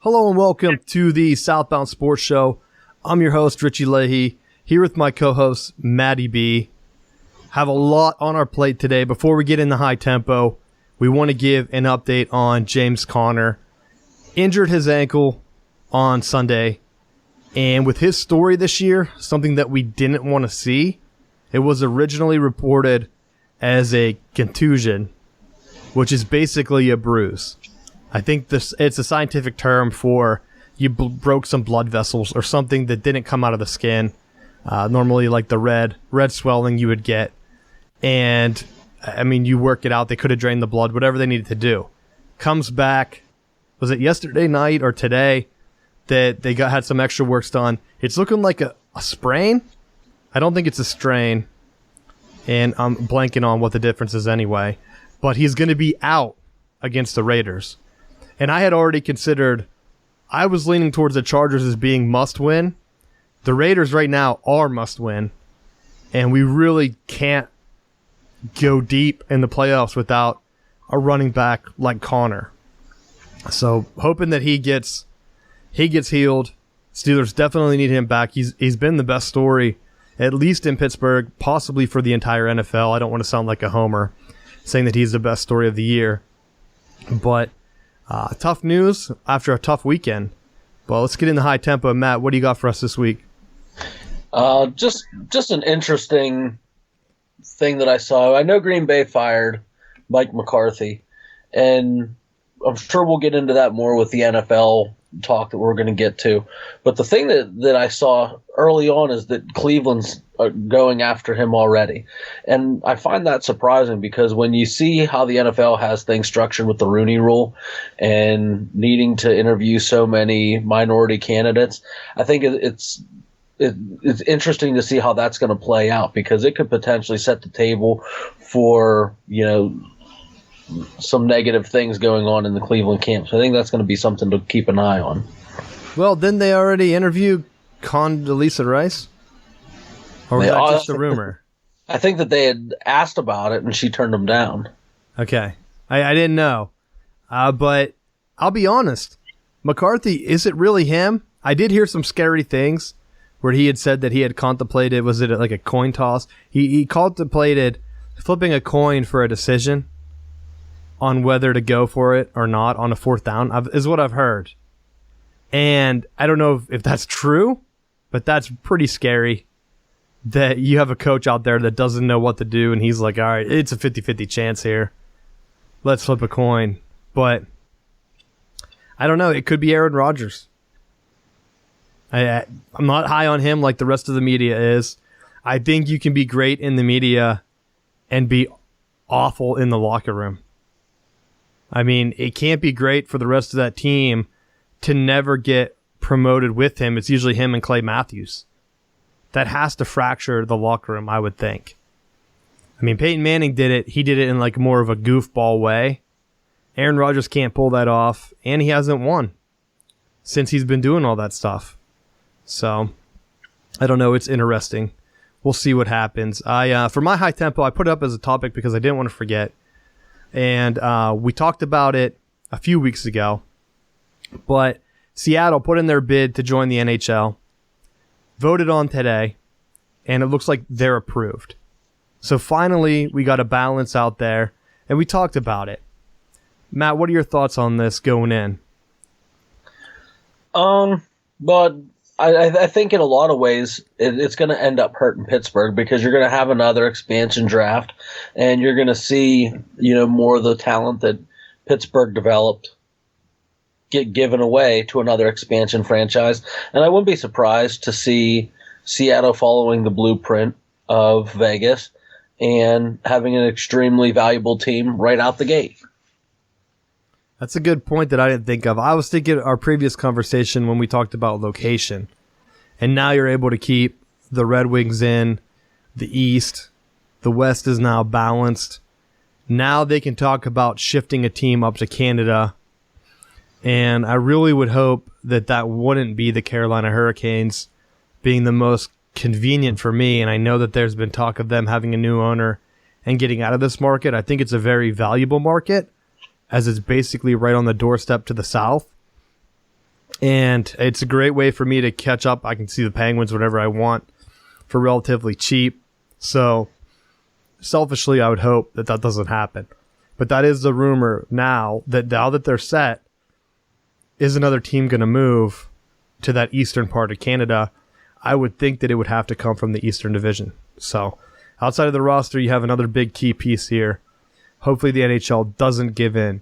Hello and welcome to the Southbound Sports Show. I'm your host, Richie Leahy, here with my co-host, Maddie B. Have a lot on our plate today. Before we get in the high tempo, we want to give an update on James Conner. Injured his ankle on Sunday, and with his story this year, something that we didn't want to see, it was originally reported as a contusion, which is basically a bruise. I think it's a scientific term for you broke some blood vessels or something that didn't come out of the skin. Normally like the red swelling you would get. And, I mean, you work it out. They could have drained the blood, whatever they needed to do. Comes back, was it yesterday night or today, that they had some extra works done. It's looking like a sprain. I don't think it's a strain. And I'm blanking on what the difference is anyway. But he's going to be out against the Raiders. And I had already considered, I was leaning towards the Chargers as being must-win. The Raiders right now are must-win. And we really can't go deep in the playoffs without a running back like Conner. So hoping that he gets healed. Steelers definitely need him back. He's been the best story, at least in Pittsburgh, possibly for the entire NFL. I don't want to sound like a homer saying that he's the best story of the year. But tough news after a tough weekend. Well, let's get in the high tempo. Matt, what do you got for us this week? Just an interesting thing that I saw. I know Green Bay fired Mike McCarthy, and I'm sure we'll get into that more with the NFL talk that we're going to get to. But the thing that I saw early on is that Cleveland's going after him already. And I find that surprising because when you see how the NFL has things structured with the Rooney Rule and needing to interview so many minority candidates, I think it's interesting to see how that's going to play out because it could potentially set the table for, some negative things going on in the Cleveland camp. So I think that's going to be something to keep an eye on. Well, didn't they already interview Condoleezza Rice? Or was that just a rumor? I think that they had asked about it and she turned them down. Okay. I didn't know. But I'll be honest. McCarthy, is it really him? I did hear some scary things where he had said that he had contemplated, was it like a coin toss? He contemplated flipping a coin for a decision on whether to go for it or not on a fourth down, is what I've heard. And I don't know if that's true, but that's pretty scary that you have a coach out there that doesn't know what to do, and he's like, all right, it's a 50-50 chance here. Let's flip a coin. But I don't know. It could be Aaron Rodgers. I'm not high on him like the rest of the media is. I think you can be great in the media and be awful in the locker room. I mean, it can't be great for the rest of that team to never get promoted with him. It's usually him and Clay Matthews. That has to fracture the locker room, I would think. I mean, Peyton Manning did it. He did it in like more of a goofball way. Aaron Rodgers can't pull that off, and he hasn't won since he's been doing all that stuff. So, I don't know. It's interesting. We'll see what happens. For my high tempo, I put it up as a topic because I didn't want to forget. And we talked about it a few weeks ago. But Seattle put in their bid to join the NHL, voted on today, and it looks like they're approved. So finally, we got a balance out there, and we talked about it. Matt, what are your thoughts on this going in? But I think in a lot of ways it's going to end up hurting Pittsburgh because you're going to have another expansion draft and you're going to see, more of the talent that Pittsburgh developed get given away to another expansion franchise. And I wouldn't be surprised to see Seattle following the blueprint of Vegas and having an extremely valuable team right out the gate. That's a good point that I didn't think of. I was thinking our previous conversation when we talked about location. And now you're able to keep the Red Wings in the East. The West is now balanced. Now they can talk about shifting a team up to Canada. And I really would hope that that wouldn't be the Carolina Hurricanes being the most convenient for me. And I know that there's been talk of them having a new owner and getting out of this market. I think it's a very valuable market, as it's basically right on the doorstep to the south. And it's a great way for me to catch up. I can see the Penguins whenever I want for relatively cheap. So selfishly, I would hope that that doesn't happen. But that is the rumor now that they're set, is another team going to move to that eastern part of Canada? I would think that it would have to come from the Eastern Division. So outside of the roster, you have another big key piece here. Hopefully the NHL doesn't give in.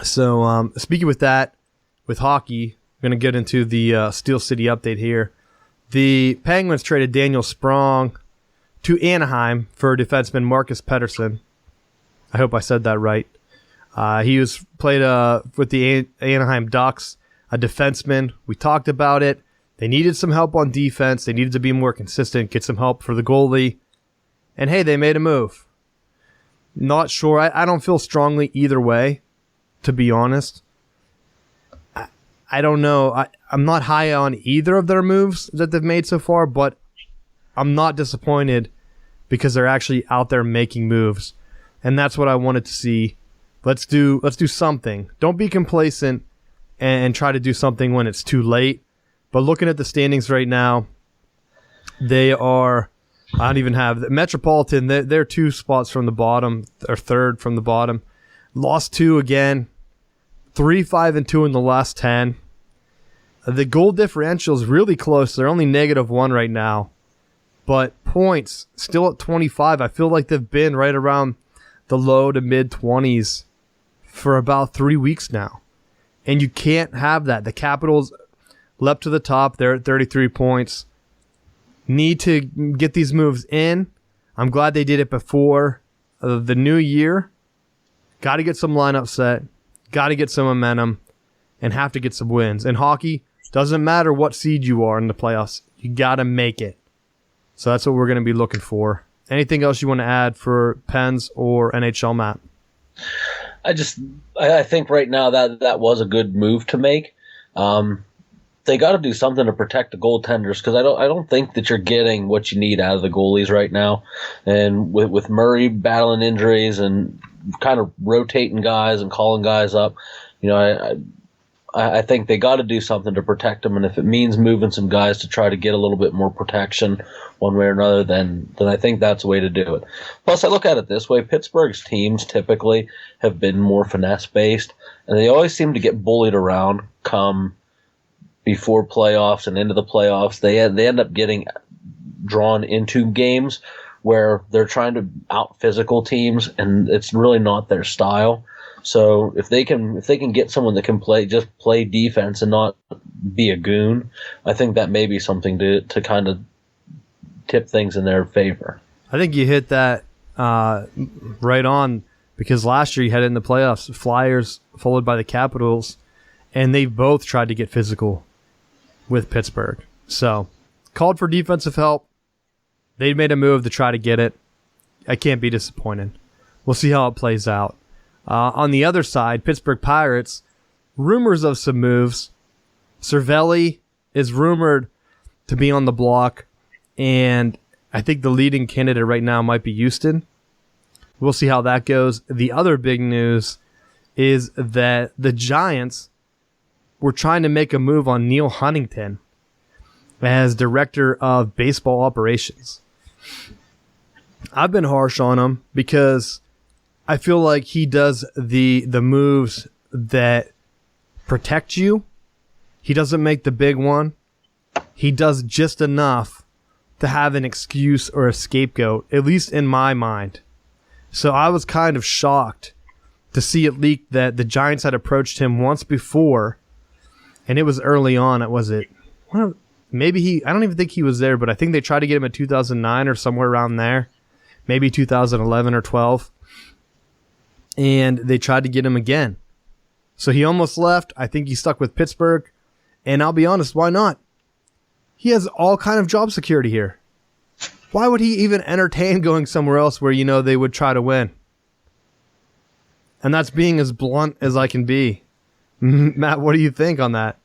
So speaking with that, with hockey, I'm going to get into the Steel City update here. The Penguins traded Daniel Sprong to Anaheim for defenseman Marcus Pettersson. I hope I said that right. He was played with the Anaheim Ducks, a defenseman. We talked about it. They needed some help on defense. They needed to be more consistent, get some help for the goalie. And hey, they made a move. Not sure. I don't feel strongly either way, to be honest. I don't know. I'm not high on either of their moves that they've made so far, but I'm not disappointed because they're actually out there making moves. And that's what I wanted to see. Let's do something. Don't be complacent and try to do something when it's too late. But looking at the standings right now, they are, I don't even have, Metropolitan, they're 2 spots from the bottom, or 3rd from the bottom. Lost 2 again. 3-5-2 in the last 10. The goal differential is really close. They're only -1 right now. But points, still at 25. I feel like they've been right around the low to mid-20s for about 3 weeks now. And you can't have that. The Capitals leapt to the top. They're at 33 points. Need to get these moves in. I'm glad they did it before the new year. Got to get some lineup set. Got to get some momentum. And have to get some wins. In hockey, doesn't matter what seed you are in the playoffs. You got to make it. So that's what we're going to be looking for. Anything else you want to add for Pens or NHL, Matt? I think right now that was a good move to make. They got to do something to protect the goaltenders because I don't think that you're getting what you need out of the goalies right now. And with Murray battling injuries and kind of rotating guys and calling guys up, I think they got to do something to protect them, and if it means moving some guys to try to get a little bit more protection one way or another, then I think that's the way to do it. Plus, I look at it this way. Pittsburgh's teams typically have been more finesse-based, and they always seem to get bullied around come before playoffs and into the playoffs. They end up getting drawn into games where they're trying to out-physical teams, and it's really not their style. So if they can get someone that can play defense and not be a goon, I think that may be something to kind of tip things in their favor. I think you hit that right on because last year you had it in the playoffs, Flyers followed by the Capitals, and they both tried to get physical with Pittsburgh. So called for defensive help. They made a move to try to get it. I can't be disappointed. We'll see how it plays out. On the other side, Pittsburgh Pirates, rumors of some moves. Cervelli is rumored to be on the block, and I think the leading candidate right now might be Houston. We'll see how that goes. The other big news is that the Giants were trying to make a move on Neil Huntington as director of baseball operations. I've been harsh on him because I feel like he does the moves that protect you. He doesn't make the big one. He does just enough to have an excuse or a scapegoat, at least in my mind. So I was kind of shocked to see it leaked that the Giants had approached him once before, and it was early on. Maybe I don't even think he was there, but I think they tried to get him in 2009 or somewhere around there, maybe 2011 or 12. And they tried to get him again. So he almost left. I think he stuck with Pittsburgh. And I'll be honest, why not? He has all kind of job security here. Why would he even entertain going somewhere else where they would try to win? And that's being as blunt as I can be. Matt, what do you think on that?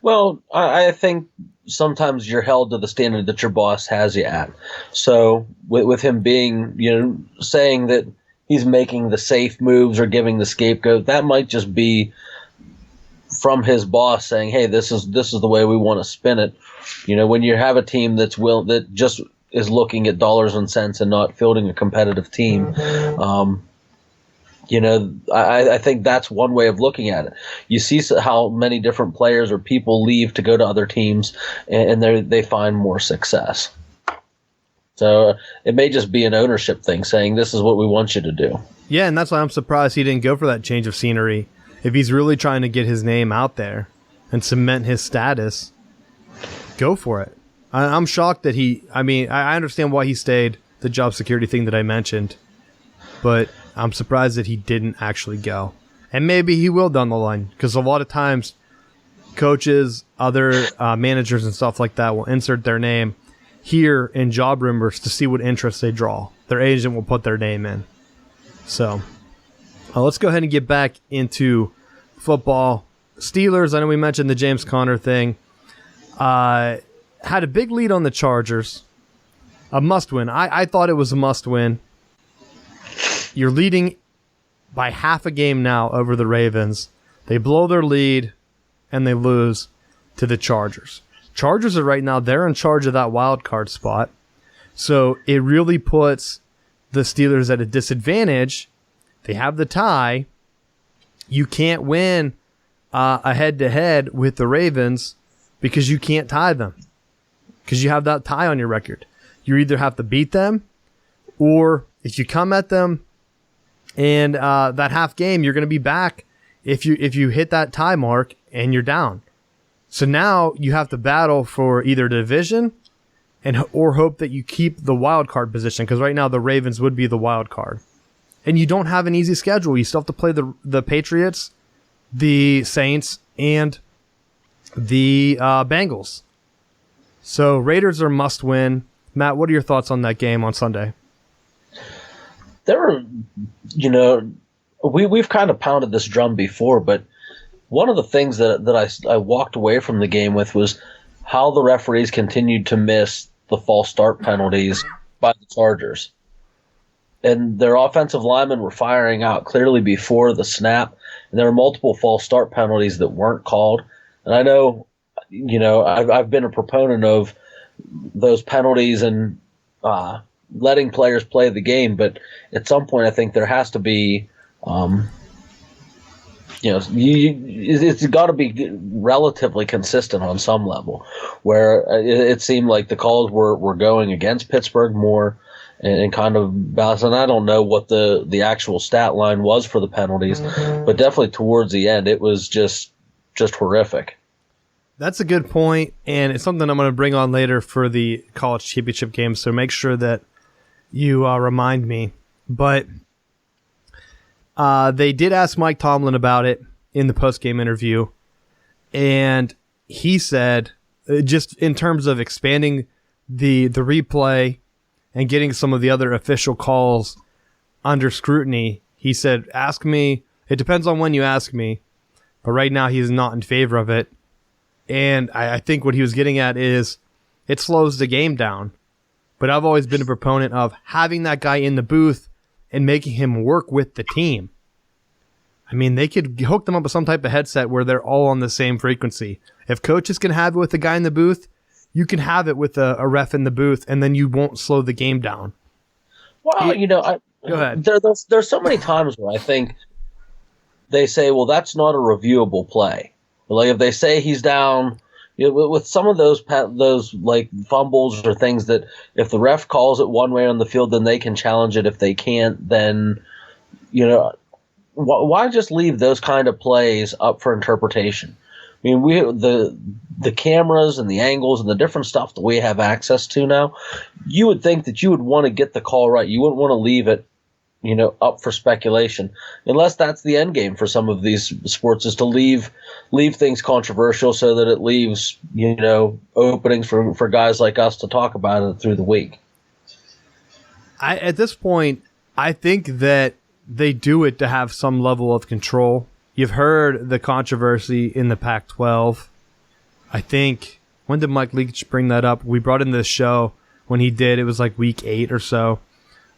Well, I think sometimes you're held to the standard that your boss has you at. So with him being, saying that he's making the safe moves or giving the scapegoat, that might just be from his boss saying, "Hey, this is the way we want to spin it." When you have a team that just is looking at dollars and cents and not fielding a competitive team, I think that's one way of looking at it. You see how many different players or people leave to go to other teams, and they find more success. So it may just be an ownership thing saying, this is what we want you to do. Yeah, and that's why I'm surprised he didn't go for that change of scenery. If he's really trying to get his name out there and cement his status, go for it. I'm shocked that I understand why he stayed, the job security thing that I mentioned, but I'm surprised that he didn't actually go. And maybe he will down the line, because a lot of times coaches, other managers and stuff like that will insert their name here in job rumors to see what interest they draw. Their agent will put their name in. So let's go ahead and get back into football. Steelers, I know we mentioned the James Conner thing. Had a big lead on the Chargers. A must-win. I thought it was a must-win. You're leading by half a game now over the Ravens. They blow their lead, and they lose to the Chargers. Chargers are right now, they're in charge of that wild card spot. So it really puts the Steelers at a disadvantage. They have the tie. You can't win a head-to-head with the Ravens because you can't tie them, because you have that tie on your record. You either have to beat them, or if you come at them and that half game, you're going to be back if you hit that tie mark and you're down. So now you have to battle for either division or hope that you keep the wild card position, because right now the Ravens would be the wild card. And you don't have an easy schedule. You still have to play the Patriots, the Saints, and the Bengals. So Raiders are must win. Matt, what are your thoughts on that game on Sunday? We've kind of pounded this drum before, but one of the things that I walked away from the game with was how the referees continued to miss the false start penalties by the Chargers. And their offensive linemen were firing out clearly before the snap, and there were multiple false start penalties that weren't called. And I know, I've been a proponent of those penalties and letting players play the game, but at some point I think there has to be it's got to be relatively consistent on some level, where it seemed like the calls were going against Pittsburgh more and kind of balanced. And I don't know what the actual stat line was for the penalties, but definitely towards the end it was just horrific. That's a good point, and it's something I'm going to bring on later for the college championship game, so make sure that you remind me. But they did ask Mike Tomlin about it in the post-game interview, and he said, just in terms of expanding the replay and getting some of the other official calls under scrutiny, he said, ask me, it depends on when you ask me, but right now he's not in favor of it. And I think what he was getting at is it slows the game down. But I've always been a proponent of having that guy in the booth and making him work with the team. I mean, they could hook them up with some type of headset where they're all on the same frequency. If coaches can have it with the guy in the booth, you can have it with a ref in the booth, and then you won't slow the game down. Well, go ahead. There's so many times where I think they say, well, that's not a reviewable play. Like if they say he's down, with some of those like fumbles or things that if the ref calls it one way on the field, then they can challenge it. If they can't, then why just leave those kind of plays up for interpretation? I mean, the cameras and the angles and the different stuff that we have access to now, you would think that you would want to get the call right. You wouldn't want to leave it up for speculation, unless that's the end game for some of these sports, is to leave things controversial so that it leaves, openings for guys like us to talk about it through the week. At this point, I think that they do it to have some level of control. You've heard the controversy in the Pac-12. I think, when did Mike Leach bring that up? We brought in this show when he did. It was like week 8 or so.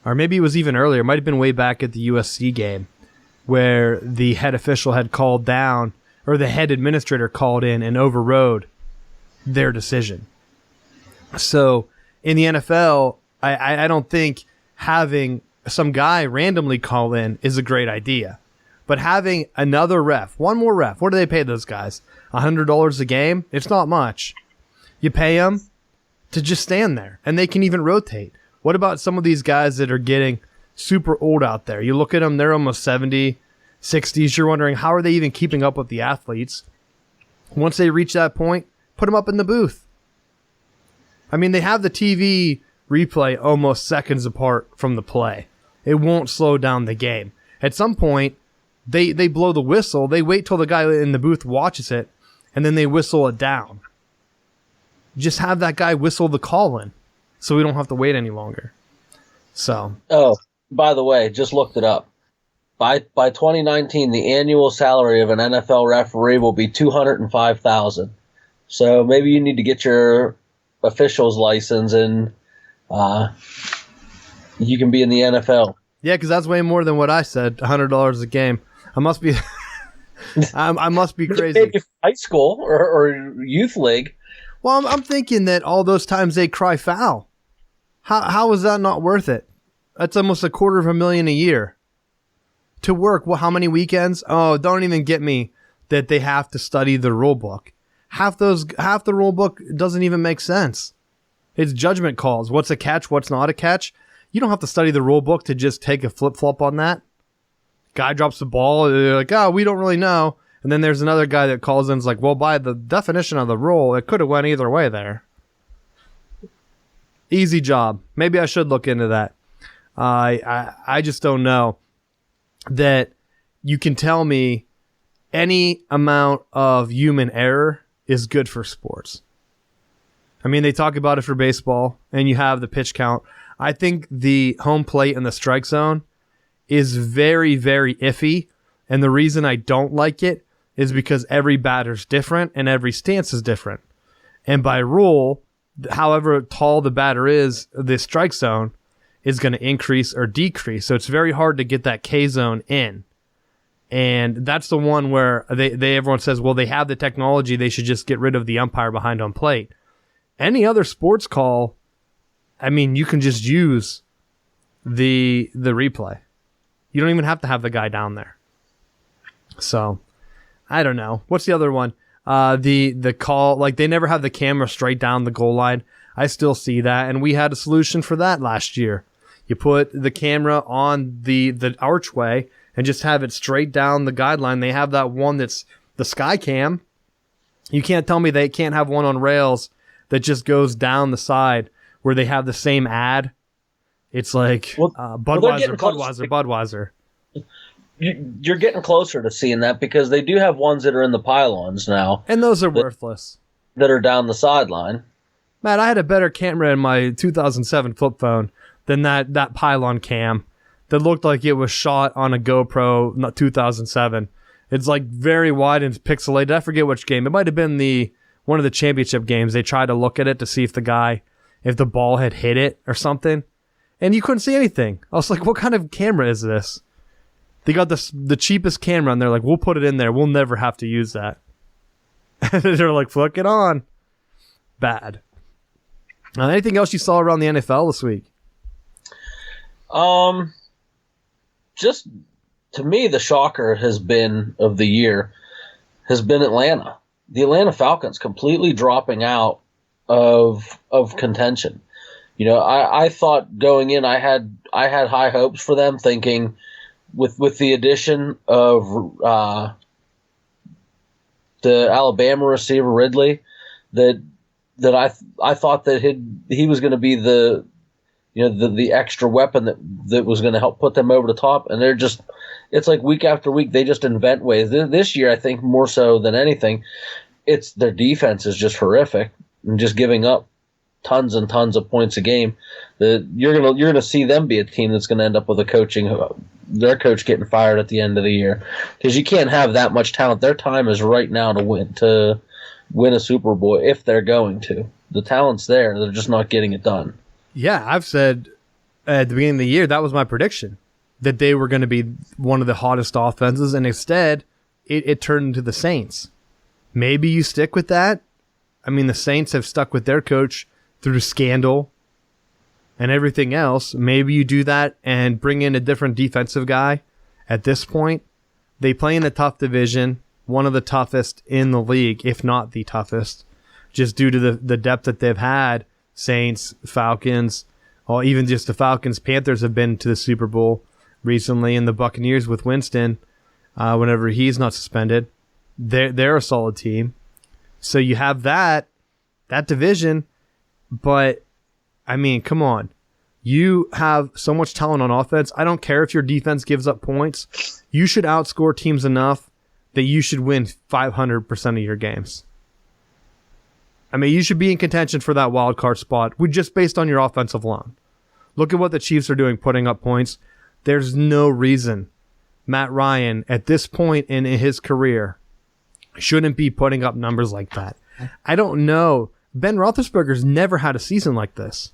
Or maybe it was even earlier. It might have been way back at the USC game where the head official had called down or the head administrator called in and overrode their decision. So in the NFL, I don't think having some guy randomly call in is a great idea. But having another ref, one more ref, what do they pay those guys? $100 a game? It's not much. You pay them to just stand there, and they can even rotate. What about some of these guys that are getting super old out there? You look at them, they're almost 70, 60s. You're wondering, how are they even keeping up with the athletes? Once they reach that point, put them up in the booth. I mean, they have the TV replay almost seconds apart from the play. It won't slow down the game. At some point, they blow the whistle. They wait till the guy in the booth watches it, and then they whistle it down. Just have that guy whistle the call in so we don't have to wait any longer. So. Oh, by the way, just looked it up. By 2019, the annual salary of an NFL referee will be $205,000. So maybe you need to get your official's license and you can be in the NFL. Yeah, because that's way more than what I said. $100 a game. I must be. I must be crazy. High school or youth league. Well, I'm thinking that all those times they cry foul. How is that not worth it? That's almost $250,000 a year. To work, well, how many weekends? Oh, don't even get me that they have to study the rule book. Half the rule book doesn't even make sense. It's judgment calls. What's a catch? What's not a catch? You don't have to study the rule book to just take a flip-flop on that. Guy drops the ball. They're like, oh, we don't really know. And then there's another guy that calls in and is like, well, by the definition of the rule, it could have went either way there. Easy job. Maybe I should look into that. I just don't know that you can tell me any amount of human error is good for sports. I mean, they talk about it for baseball, and you have the pitch count. I think the home plate and the strike zone is very, very iffy, and the reason I don't like it is because every batter's different and every stance is different. And by rule, however tall the batter is, the strike zone is going to increase or decrease. So it's very hard to get that K zone in. And that's the one where everyone says, well, they have the technology, they should just get rid of the umpire behind home plate. Any other sports call, I mean, you can just use the replay. You don't even have to have the guy down there. So, I don't know. What's the other one? The call, like they never have the camera straight down the goal line. I still see that, and we had a solution for that last year. You put the camera on the archway and just have it straight down the guideline. They have that one that's the sky cam. You can't tell me they can't have one on rails that just goes down the side where they have the same ad. It's like Budweiser. You're getting closer to seeing that because they do have ones that are in the pylons now. And those are worthless. That are down the sideline. Matt, I had a better camera in my 2007 flip phone than that pylon cam that looked like it was shot on a GoPro, not 2007. It's like very wide and pixelated. I forget which game. It might have been one of the championship games. They tried to look at it to see if the ball had hit it or something. And you couldn't see anything. I was like, what kind of camera is this? They got the cheapest camera and they're like, we'll put it in there. We'll never have to use that. And they're like, flick it on. Bad. Anything else you saw around the NFL this week? Just to me, the shocker of the year has been Atlanta. The Atlanta Falcons completely dropping out of contention. You know, I thought going in, I had high hopes for them, thinking with the addition of the Alabama receiver Ridley, that I thought that he was going to be the extra weapon that was going to help put them over the top. And it's like week after week they just invent ways. This year, I think more so than anything, it's their defense is just horrific and just giving up tons and tons of points a game. You're gonna see them be a team that's gonna end up with their coach getting fired at the end of the year, because you can't have that much talent. Their time is right now to win a Super Bowl if they're going to. The talent's there, they're just not getting it done. Yeah, I've said at the beginning of the year that was my prediction, that they were going to be one of the hottest offenses, and instead it turned into the Saints. Maybe you stick with that. I mean, the Saints have stuck with their coach through scandal and everything else. Maybe you do that and bring in a different defensive guy at this point. They play in a tough division, one of the toughest in the league, if not the toughest, just due to the depth that they've had. Saints, Falcons, or even just the Falcons, Panthers have been to the Super Bowl recently, and the Buccaneers with Winston, whenever he's not suspended, they're a solid team. So you have that division, but I mean, come on. You have so much talent on offense. I don't care if your defense gives up points. You should outscore teams enough that you should win 500% of your games. I mean, you should be in contention for that wild card spot just based on your offensive line. Look at what the Chiefs are doing, putting up points. There's no reason Matt Ryan, at this point in his career, shouldn't be putting up numbers like that. I don't know. Ben Roethlisberger's never had a season like this.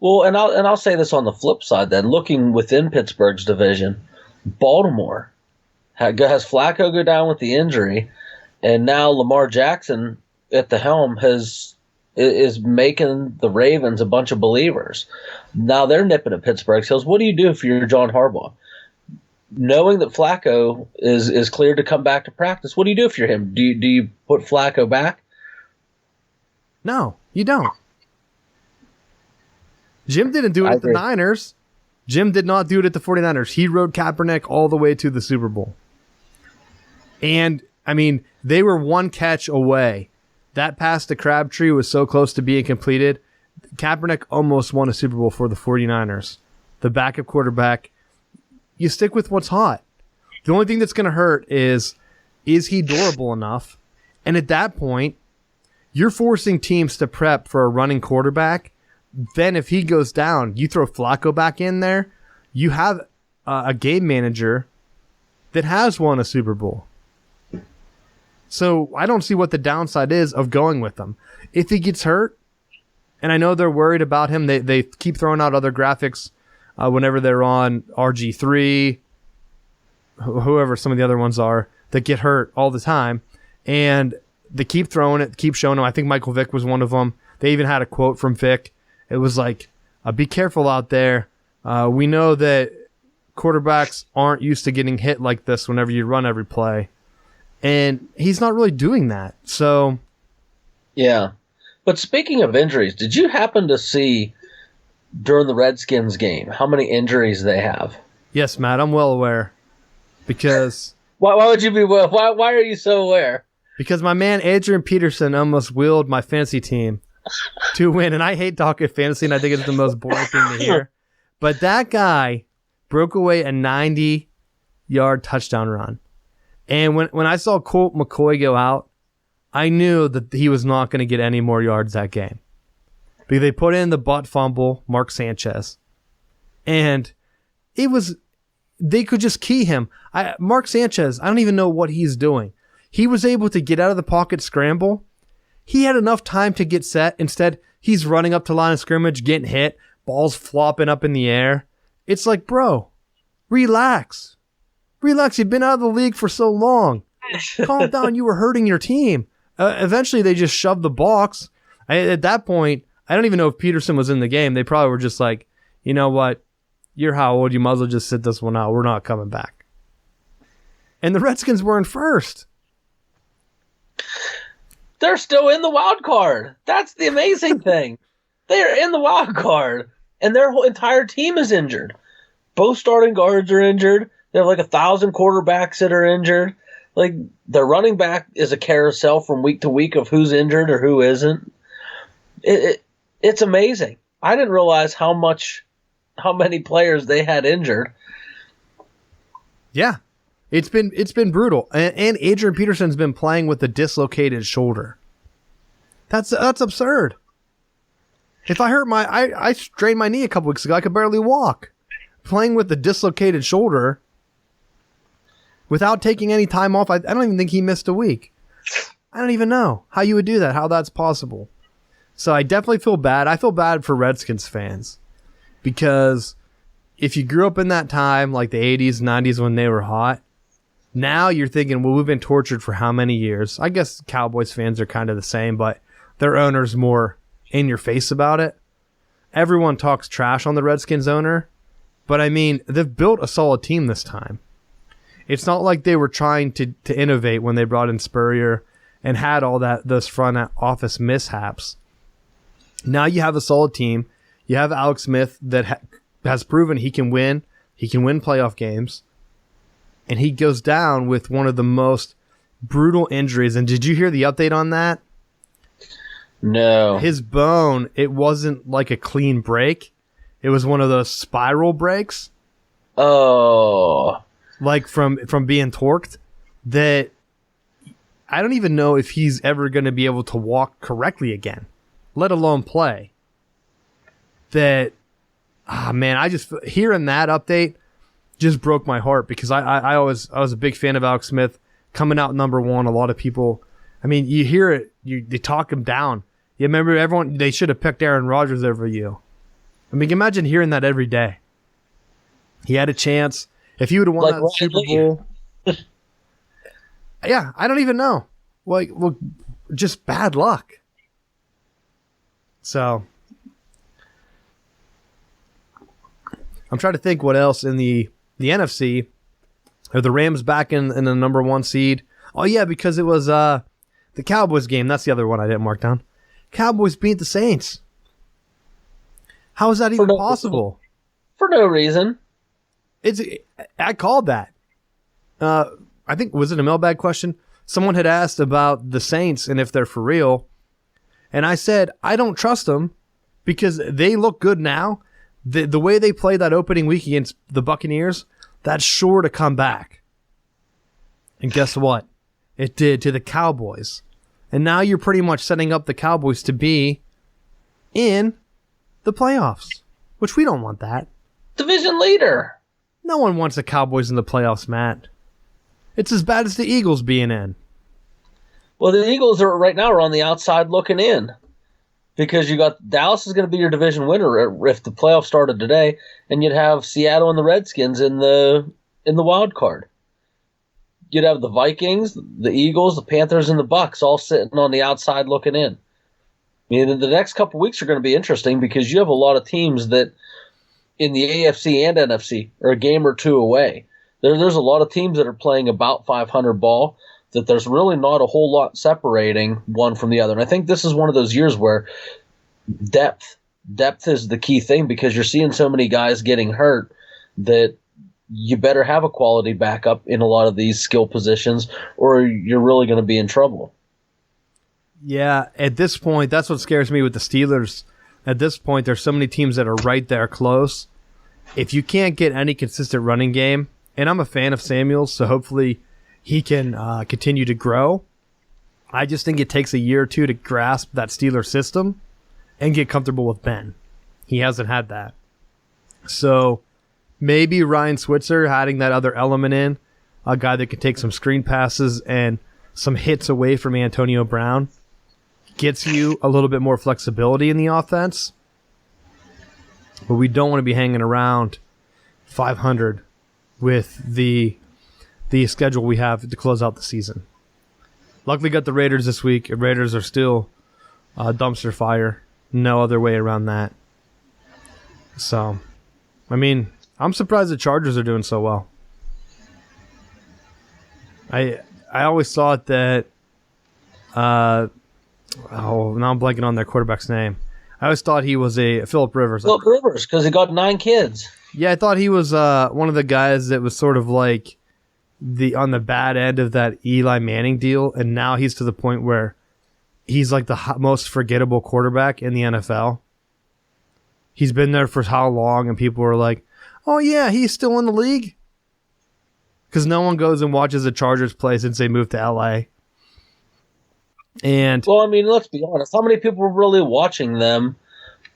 Well, and I'll say this on the flip side then. Looking within Pittsburgh's division, Baltimore has Flacco go down with the injury, and now Lamar Jackson at the helm is making the Ravens a bunch of believers. Now they're nipping at Pittsburgh's heels. What do you do if you're John Harbaugh? Knowing that Flacco is cleared to come back to practice, what do you do if you're him? Do you put Flacco back? No, you don't. Jim didn't do it at the Niners. Jim did not do it at the 49ers. He rode Kaepernick all the way to the Super Bowl. And, I mean, they were one catch away. That pass to Crabtree was so close to being completed. Kaepernick almost won a Super Bowl for the 49ers. The backup quarterback. You stick with what's hot. The only thing that's going to hurt is he durable enough? And at that point, you're forcing teams to prep for a running quarterback. Then if he goes down, you throw Flacco back in there. You have a game manager that has won a Super Bowl. So I don't see what the downside is of going with them. If he gets hurt, and I know they're worried about him, they keep throwing out other graphics whenever they're on RG3, whoever some of the other ones are, that get hurt all the time. And they keep throwing it, keep showing them. I think Michael Vick was one of them. They even had a quote from Vick. It was like, be careful out there. We know that quarterbacks aren't used to getting hit like this whenever you run every play. And he's not really doing that. So, yeah. But speaking of injuries, did you happen to see during the Redskins game how many injuries they have? Yes, Matt, I'm well aware. Because why would you be why are you so aware? Because my man Adrian Peterson almost willed my fantasy team to win, and I hate talking fantasy, and I think it's the most boring thing to hear. But that guy broke away a 90-yard touchdown run. And when I saw Colt McCoy go out, I knew that he was not going to get any more yards that game. Because they put in the butt fumble, Mark Sanchez. And they could just key him. Mark Sanchez, I don't even know what he's doing. He was able to get out of the pocket, scramble. He had enough time to get set. Instead, he's running up to line of scrimmage, getting hit, balls flopping up in the air. It's like, bro, relax. Relax. You've been out of the league for so long. Calm down. You were hurting your team. Eventually, they just shoved the box. At that point, I don't even know if Peterson was in the game. They probably were just like, you know what? You're how old? You might as well just sit this one out. We're not coming back. And the Redskins were in first. They're still in the wild card. That's the amazing thing. They are in the wild card, and their whole entire team is injured. Both starting guards are injured. They have like 1,000 quarterbacks that are injured. Like, their running back is a carousel from week to week of who's injured or who isn't. It's amazing. I didn't realize how many players they had injured. Yeah. It's been brutal. And Adrian Peterson's been playing with a dislocated shoulder. That's absurd. If I hurt I strained my knee a couple weeks ago, I could barely walk. Playing with a dislocated shoulder without taking any time off, I don't even think he missed a week. I don't even know how you would do that, how that's possible. So I definitely feel bad. I feel bad for Redskins fans because if you grew up in that time, like the 80s, 90s when they were hot, Now you're thinking, well, we've been tortured for how many years? I guess Cowboys fans are kind of the same, but their owner's more in your face about it. Everyone talks trash on the Redskins owner, but I mean, they've built a solid team this time. It's not like they were trying to innovate when they brought in Spurrier and had all those front office mishaps. Now you have a solid team. You have Alex Smith that has proven he can win. He can win playoff games. And he goes down with one of the most brutal injuries. And did you hear the update on that? No. His bone, it wasn't like a clean break. It was one of those spiral breaks. Oh. Like from being torqued. That I don't even know if he's ever going to be able to walk correctly again, let alone play. That, man, I just, hearing that update just broke my heart because I was a big fan of Alex Smith coming out number one. A lot of people, I mean, you hear it, they talk him down. You remember everyone, they should have picked Aaron Rodgers over you. I mean, imagine hearing that every day. He had a chance. If he would have won like that Super Bowl. Yeah, I don't even know. Well, just bad luck. So, I'm trying to think what else in the NFC. Are the Rams back in the number one seed? Oh, yeah, because it was the Cowboys game. That's the other one I didn't mark down. Cowboys beat the Saints. How is that even possible? For no reason. I called that. I think, was it a mailbag question? Someone had asked about the Saints and if they're for real. And I said, I don't trust them because they look good now. The way they played that opening week against the Buccaneers, that's sure to come back. And guess what? It did to the Cowboys. And now you're pretty much setting up the Cowboys to be in the playoffs, which we don't want that. Division leader. No one wants the Cowboys in the playoffs, Matt. It's as bad as the Eagles being in. Well, the Eagles are right now on the outside looking in because you got Dallas is going to be your division winner if the playoffs started today, and you'd have Seattle and the Redskins in the wild card. You'd have the Vikings, the Eagles, the Panthers, and the Bucks all sitting on the outside looking in. I mean, the next couple of weeks are going to be interesting because you have a lot of teams that in the AFC and NFC are a game or two away. There's a lot of teams that are playing about 500 ball that there's really not a whole lot separating one from the other. And I think this is one of those years where depth is the key thing because you're seeing so many guys getting hurt that you better have a quality backup in a lot of these skill positions or you're really going to be in trouble. Yeah, at this point, that's what scares me with the Steelers. At this point, there's so many teams that are right there close. If you can't get any consistent running game, and I'm a fan of Samuels, so hopefully he can continue to grow. I just think it takes a year or two to grasp that Steelers system and get comfortable with Ben. He hasn't had that. So maybe Ryan Switzer adding that other element in, a guy that can take some screen passes and some hits away from Antonio Brown, gets you a little bit more flexibility in the offense. But we don't want to be hanging around 500 with the schedule we have to close out the season. Luckily got the Raiders this week. Raiders are still dumpster fire. No other way around that. So, I mean, I'm surprised the Chargers are doing so well. I always thought that now I'm blanking on their quarterback's name. I always thought he was a Phillip Rivers. Phillip Rivers, because he got 9 kids. Yeah, I thought he was one of the guys that was sort of like on the bad end of that Eli Manning deal, and now he's to the point where he's like the most forgettable quarterback in the NFL. He's been there for how long, and people are like, oh yeah, he's still in the league? Because no one goes and watches the Chargers play since they moved to LA. And well, I mean, let's be honest. How many people were really watching them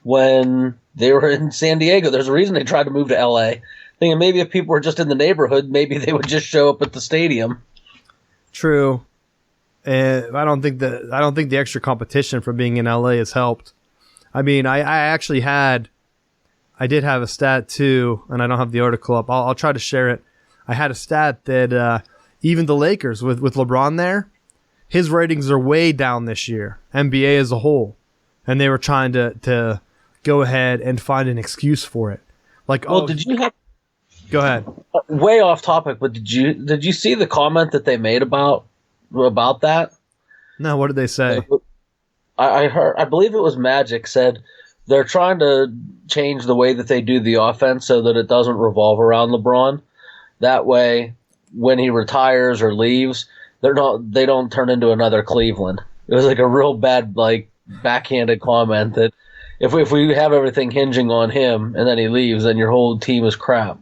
when they were in San Diego? There's a reason they tried to move to LA. Thinking maybe if people were just in the neighborhood, maybe they would just show up at the stadium. True. I don't think the extra competition from being in LA has helped. I mean, I did have a stat too, and I don't have the article up. I'll try to share it. I had a stat that even the Lakers with LeBron there, his ratings are way down this year, NBA as a whole. And they were trying to go ahead and find an excuse for it. Like, well, did you have? Go ahead. Way off topic, but did you see the comment that they made about that? No, what did they say? I believe it was Magic said they're trying to change the way that they do the offense so that it doesn't revolve around LeBron. That way, when he retires or leaves, they don't turn into another Cleveland. It was like a real bad, like, backhanded comment that if we have everything hinging on him and then he leaves, then your whole team is crap.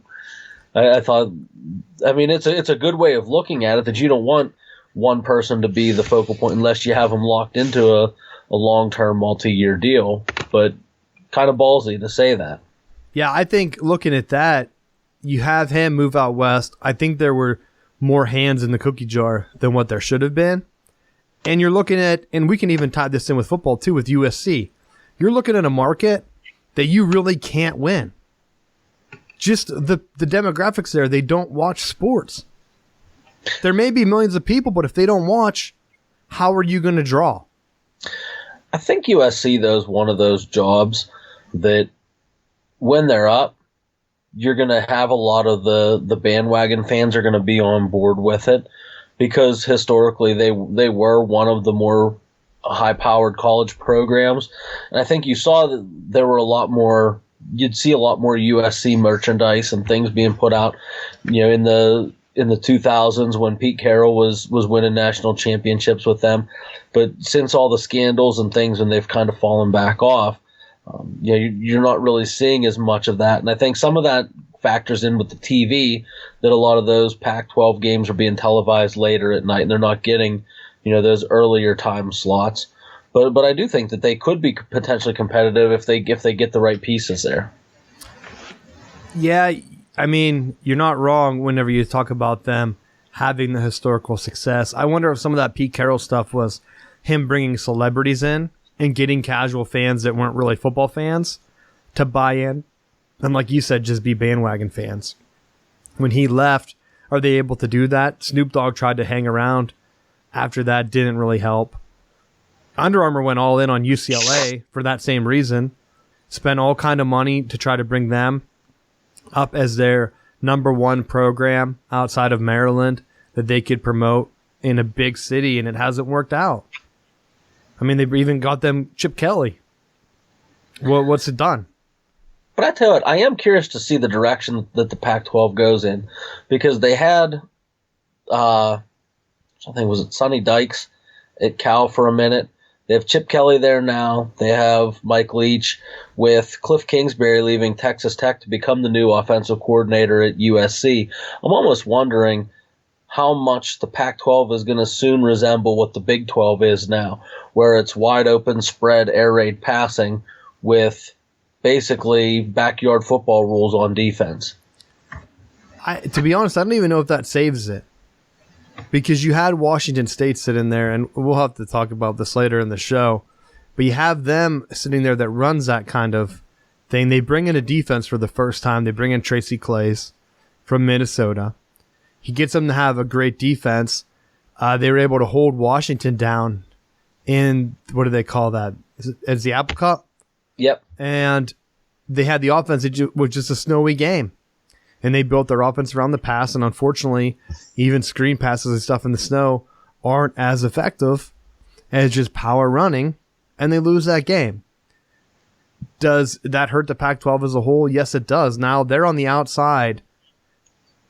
I thought, I mean, it's a good way of looking at it, that you don't want one person to be the focal point unless you have them locked into a long-term, multi-year deal. But kind of ballsy to say that. Yeah, I think looking at that, you have him move out west. I think there were more hands in the cookie jar than what there should have been. And you're looking at, and we can even tie this in with football too, with USC. You're looking at a market that you really can't win. Just the demographics there, they don't watch sports. There may be millions of people, but if they don't watch, how are you going to draw? I think USC, though, is one of those jobs that when they're up, you're going to have a lot of the bandwagon fans are going to be on board with it, because historically they were one of the more high-powered college programs. And I think you saw that there were a lot more. You'd see a lot more USC merchandise and things being put out, in the 2000s when Pete Carroll was winning national championships with them. But since all the scandals and things, and they've kind of fallen back off, you're not really seeing as much of that. And I think some of that factors in with the TV, that a lot of those Pac-12 games are being televised later at night, and they're not getting, those earlier time slots. But I do think that they could be potentially competitive if they get the right pieces there. Yeah, I mean, you're not wrong whenever you talk about them having the historical success. I wonder if some of that Pete Carroll stuff was him bringing celebrities in and getting casual fans that weren't really football fans to buy in. And like you said, just be bandwagon fans. When he left, are they able to do that? Snoop Dogg tried to hang around. After that, didn't really help. Under Armour went all in on UCLA for that same reason. Spent all kind of money to try to bring them up as their number one program outside of Maryland that they could promote in a big city, and it hasn't worked out. I mean, they've even got them Chip Kelly. What's it done? But I tell you what, I am curious to see the direction that the Pac-12 goes in, because they had, I think, was it Sonny Dykes at Cal for a minute. They have Chip Kelly there now. They have Mike Leach, with Cliff Kingsbury leaving Texas Tech to become the new offensive coordinator at USC. I'm almost wondering how much the Pac-12 is going to soon resemble what the Big 12 is now, where it's wide open spread air raid passing with basically backyard football rules on defense. To be honest, I don't even know if that saves it. Because you had Washington State sit in there, and we'll have to talk about this later in the show, but you have them sitting there that runs that kind of thing. They bring in a defense for the first time. They bring in Tracy Claeys from Minnesota. He gets them to have a great defense. They were able to hold Washington down in, what do they call that? Is the Apple Cup? Yep. And they had the offense. It was just a snowy game. And they built their offense around the pass, and unfortunately, even screen passes and stuff in the snow aren't as effective as just power running, and they lose that game. Does that hurt the Pac-12 as a whole? Yes, it does. Now they're on the outside,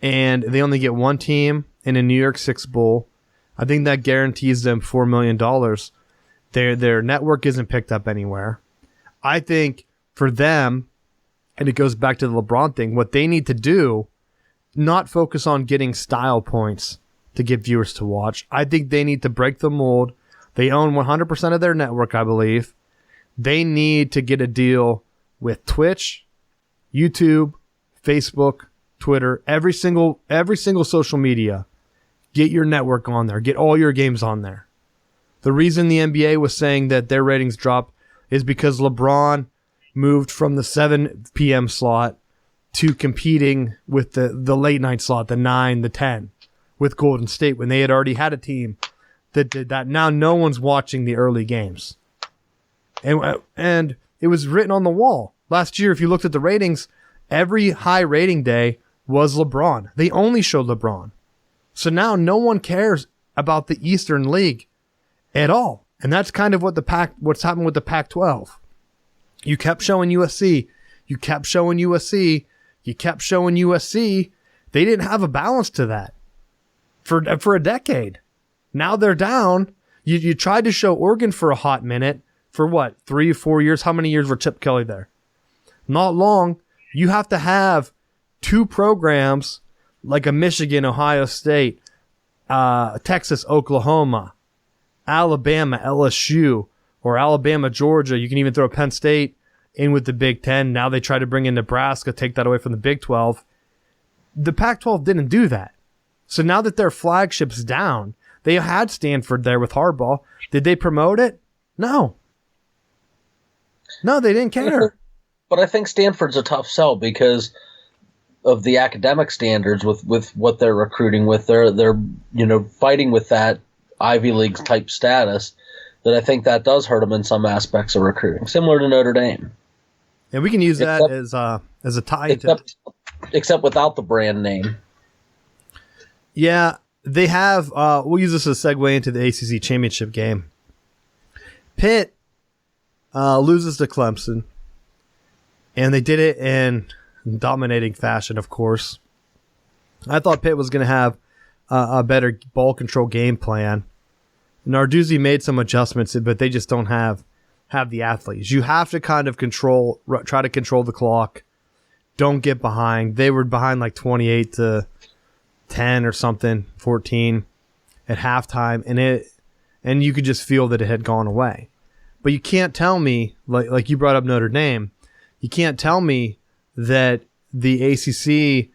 and they only get one team in a New York Six Bowl. I think that guarantees them $4 million. Their network isn't picked up anywhere. I think for them, and it goes back to the LeBron thing, what they need to do, not focus on getting style points to get viewers to watch. I think they need to break the mold. They own 100% of their network, I believe. They need to get a deal with Twitch, YouTube, Facebook, Twitter, every single social media. Get your network on there. Get all your games on there. The reason the NBA was saying that their ratings dropped is because LeBron moved from the 7 p.m. slot to competing with the late night slot, the 9, the 10. with Golden State when they had already had a team that did that. Now no one's watching the early games. And it was written on the wall. Last year, if you looked at the ratings, every high rating day was LeBron. They only showed LeBron. So now no one cares about the Eastern League at all. And that's kind of what's happened with the Pac-12. You kept showing USC. You kept showing USC. You kept showing USC. They didn't have a balance to that for a decade. Now they're down. You tried to show Oregon for a hot minute. For what, 3 or 4 years? How many years were Chip Kelly there? Not long. You have to have two programs like a Michigan, Ohio State, Texas, Oklahoma, Alabama, LSU, or Alabama, Georgia. You can even throw Penn State in with the Big Ten. Now they try to bring in Nebraska, take that away from the Big 12. The Pac-12 didn't do that. So now that their flagship's down, they had Stanford there with Harbaugh. Did they promote it? No. No, they didn't care. But I think Stanford's a tough sell because of the academic standards with what they're recruiting with. They're fighting with that Ivy League type status. That I think that does hurt them in some aspects of recruiting, similar to Notre Dame. And we can use that as a tie. Except without the brand name. Yeah, they have. We'll use this as a segue into the ACC Championship game. Pitt loses to Clemson, and they did it in dominating fashion, of course. I thought Pitt was going to have a better ball control game plan. Narduzzi made some adjustments, but they just don't have the athletes. You have to kind of try to control the clock. Don't get behind. They were behind like 28-10 or something, 14 at halftime, and you could just feel that it had gone away. But you can't tell me, like you brought up Notre Dame, you can't tell me that the ACC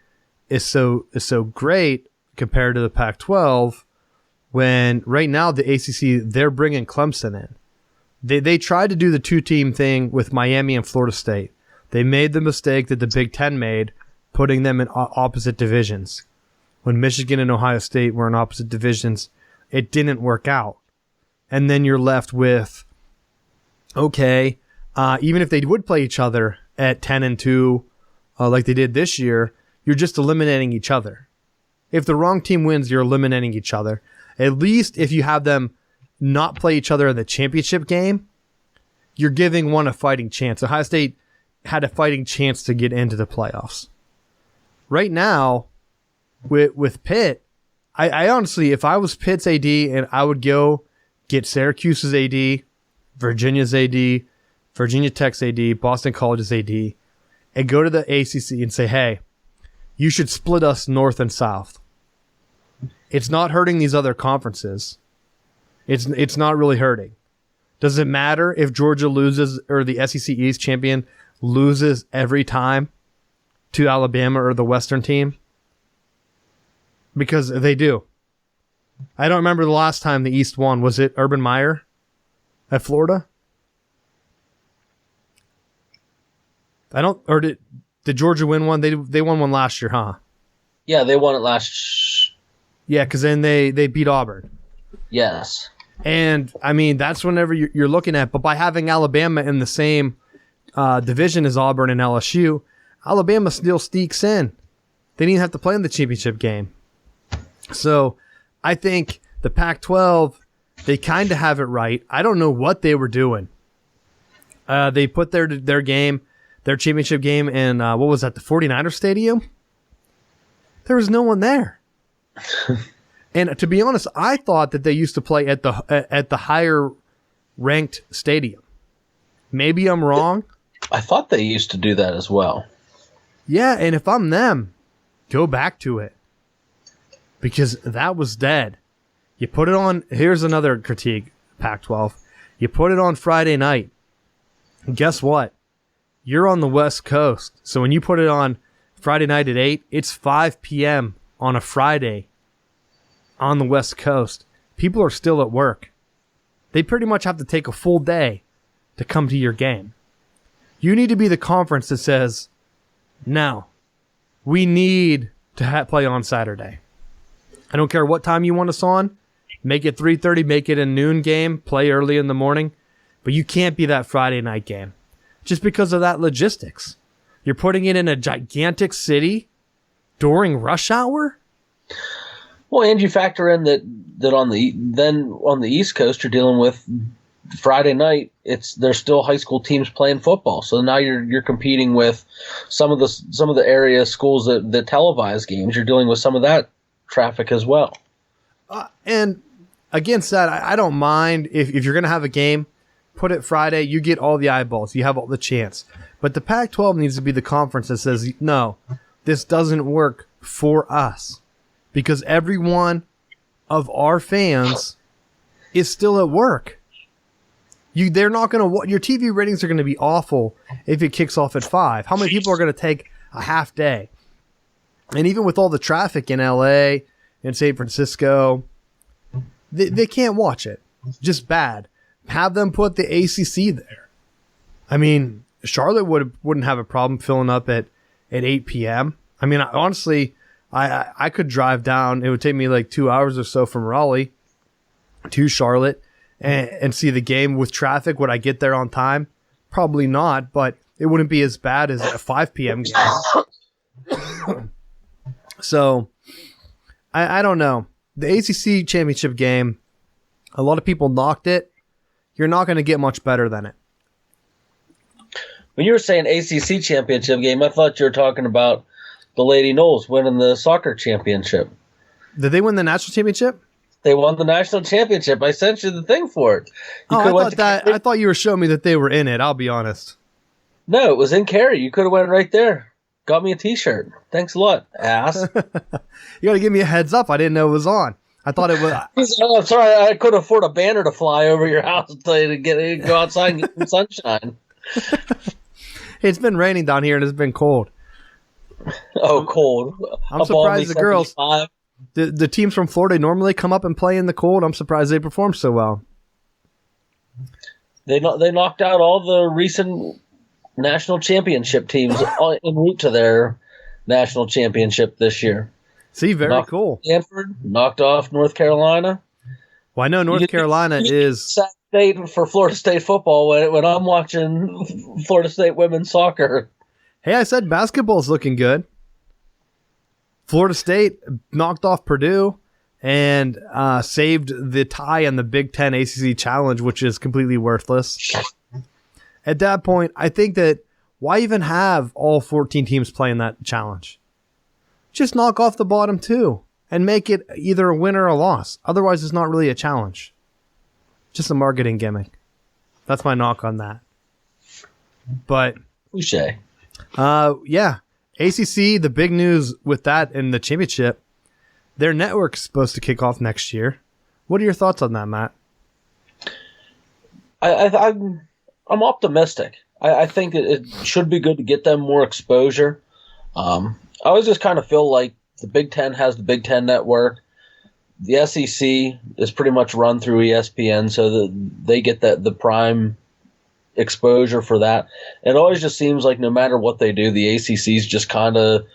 is so great compared to the Pac-12 when right now the ACC, they're bringing Clemson in. They tried to do the two-team thing with Miami and Florida State. They made the mistake that the Big Ten made, putting them in opposite divisions. When Michigan and Ohio State were in opposite divisions, it didn't work out. And then you're left with, okay, even if they would play each other at 10-2, like they did this year, you're just eliminating each other. If the wrong team wins, you're eliminating each other. At least if you have them not play each other in the championship game, you're giving one a fighting chance. Ohio State had a fighting chance to get into the playoffs. Right now, with Pitt, I honestly, if I was Pitt's AD, and I would go get Syracuse's AD, Virginia's AD, Virginia Tech's AD, Boston College's AD, and go to the ACC and say, hey, you should split us north and south. It's not hurting these other conferences. It's not really hurting. Does it matter if Georgia loses or the SEC East champion loses every time to Alabama or the Western team? Because they do. I don't remember the last time the East won. Was it Urban Meyer at Florida? Did Georgia win one? They won one last year, huh? Yeah, they won it last. Yeah, because then they beat Auburn. Yes. And, I mean, that's whenever you're looking at. But by having Alabama in the same division as Auburn and LSU, Alabama still sneaks in. They didn't have to play in the championship game. So, I think the Pac-12, they kind of have it right. I don't know what they were doing. They put their championship game in, what was that, the 49ers Stadium? There was no one there. And to be honest, I thought that they used to play at the higher ranked stadium. Maybe I'm wrong. I thought they used to do that as well. Yeah, and if I'm them, go back to it. Because that was dead. You put it on, here's another critique, Pac-12. You put it on Friday night. And guess what? You're on the West Coast. So when you put it on Friday night at 8, it's 5 p.m. on a Friday on the West Coast. People are still at work. They pretty much have to take a full day to come to your game. You need to be the conference that says, no, we need to play on Saturday. I don't care what time you want us on. Make it 3:30, make it a noon game, play early in the morning. But you can't be that Friday night game just because of that logistics. You're putting it in a gigantic city during rush hour? Well, and you factor in that on the East Coast, you're dealing with Friday night. There's still high school teams playing football, so now you're competing with some of the area schools that televise games. You're dealing with some of that traffic as well. And against that, I don't mind if you're going to have a game, put it Friday. You get all the eyeballs. You have all the chance. But the Pac-12 needs to be the conference that says, no, this doesn't work for us. Because every one of our fans is still at work. They're not going to. Your TV ratings are going to be awful if it kicks off at 5. How many people are going to take a half day? And even with all the traffic in LA and San Francisco, they can't watch it. Just bad. Have them put the ACC there. I mean, Charlotte wouldn't have a problem filling up at 8 p.m. I mean, honestly, I could drive down. It would take me like 2 hours or so from Raleigh to Charlotte and see the game with traffic. Would I get there on time? Probably not, but it wouldn't be as bad as a 5 p.m. game. So, I don't know. The ACC Championship game, a lot of people knocked it. You're not going to get much better than it. When you were saying ACC Championship game, I thought you were talking about the Lady Knowles winning the soccer championship. Did they win the national championship? They won the national championship. I sent you the thing for it. I thought you were showing me that they were in it. I'll be honest. No, it was in Cary. You could have went right there. Got me a T-shirt. Thanks a lot, ass. You got to give me a heads up. I didn't know it was on. I thought it was. Oh, sorry, I couldn't afford a banner to fly over your house and tell you to go outside and get some sunshine. It's been raining down here and it's been cold. Oh, cold. I'm surprised the girls, the teams from Florida normally come up and play in the cold. I'm surprised they perform so well. They knocked out all the recent national championship teams en route to their national championship this year. See, very cool. Stanford knocked off North Carolina. Well, I know North Carolina is State for Florida State football when I'm watching Florida State women's soccer. Hey, I said basketball's looking good. Florida State knocked off Purdue and saved the tie in the Big Ten ACC Challenge, which is completely worthless. At that point, I think that why even have all 14 teams playing that challenge? Just knock off the bottom two and make it either a win or a loss. Otherwise, it's not really a challenge. Just a marketing gimmick. That's my knock on that. But touché. Yeah. ACC, the big news with that in the championship, their network's supposed to kick off next year. What are your thoughts on that, Matt? I'm optimistic. I think it should be good to get them more exposure. I always just kind of feel like the Big Ten has the Big Ten network. The SEC is pretty much run through ESPN, so that they get the prime exposure for that. It always just seems like no matter what they do, the ACC is just kind of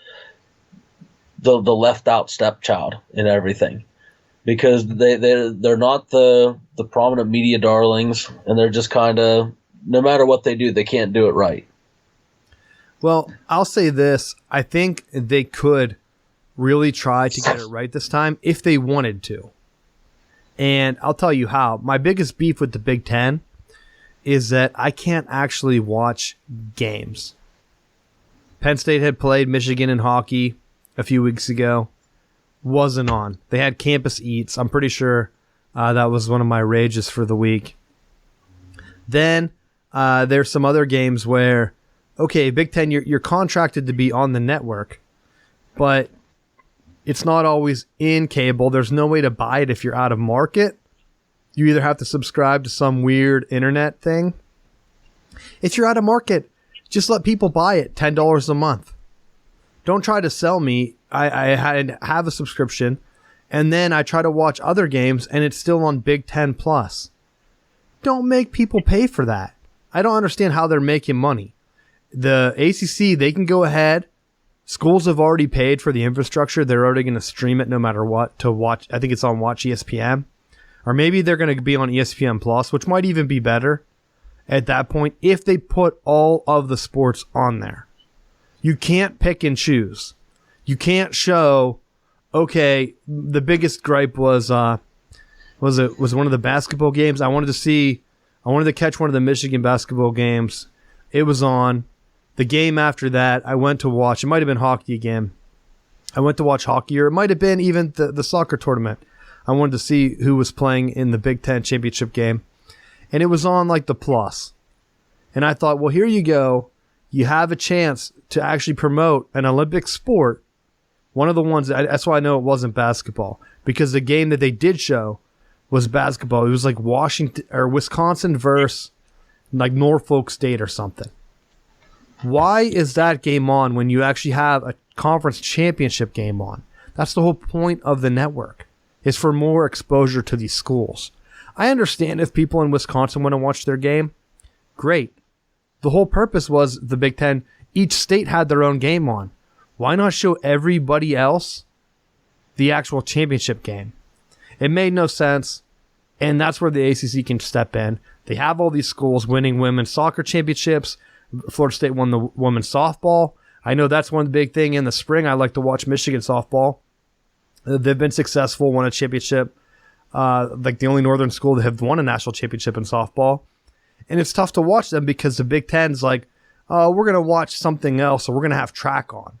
the left out stepchild in everything, because they're not the prominent media darlings, and they're just kind of, no matter what they do, they can't do it right. Well, I'll say this. I think they could really try to get it right this time if they wanted to. And I'll tell you how. My biggest beef with the Big Ten is that I can't actually watch games. Penn State had played Michigan in hockey a few weeks ago. Wasn't on. They had campus eats. I'm pretty sure that was one of my rages for the week. Then there's some other games where, okay, Big Ten, you're contracted to be on the network, but it's not always in cable. There's no way to buy it if you're out of market. You either have to subscribe to some weird internet thing. If you're out of market, just let people buy it, $10 a month. Don't try to sell me. I have a subscription, and then I try to watch other games, and it's still on Big Ten Plus. Don't make people pay for that. I don't understand how they're making money. The ACC, they can go ahead, Schools have already paid for the infrastructure. They're already going to stream it no matter what to watch. I think it's on Watch ESPN. Or maybe they're going to be on ESPN Plus, which might even be better at that point if they put all of the sports on there. You can't pick and choose. You can't show, okay, the biggest gripe was one of the basketball games. I wanted to catch one of the Michigan basketball games. It was on. The game after that, I went to watch. It might have been hockey again. I went to watch hockey, or it might have been even the soccer tournament. I wanted to see who was playing in the Big Ten championship game. And it was on like the Plus. And I thought, well, here you go. You have a chance to actually promote an Olympic sport. One of the ones, that's why I know it wasn't basketball. Because the game that they did show was basketball. It was like Washington or Wisconsin versus like Norfolk State or something. Why is that game on when you actually have a conference championship game on? That's the whole point of the network, is for more exposure to these schools. I understand if people in Wisconsin want to watch their game. Great. The whole purpose was the Big Ten. Each state had their own game on. Why not show everybody else the actual championship game? It made no sense, and that's where the ACC can step in. They have all these schools winning women's soccer championships. Florida State won the women's softball. I know that's one big thing in the spring. I like to watch Michigan softball. They've been successful, won a championship. Like the only Northern school that have won a national championship in softball. And it's tough to watch them because the Big Ten's like, oh, we're going to watch something else, or we're going to have track on.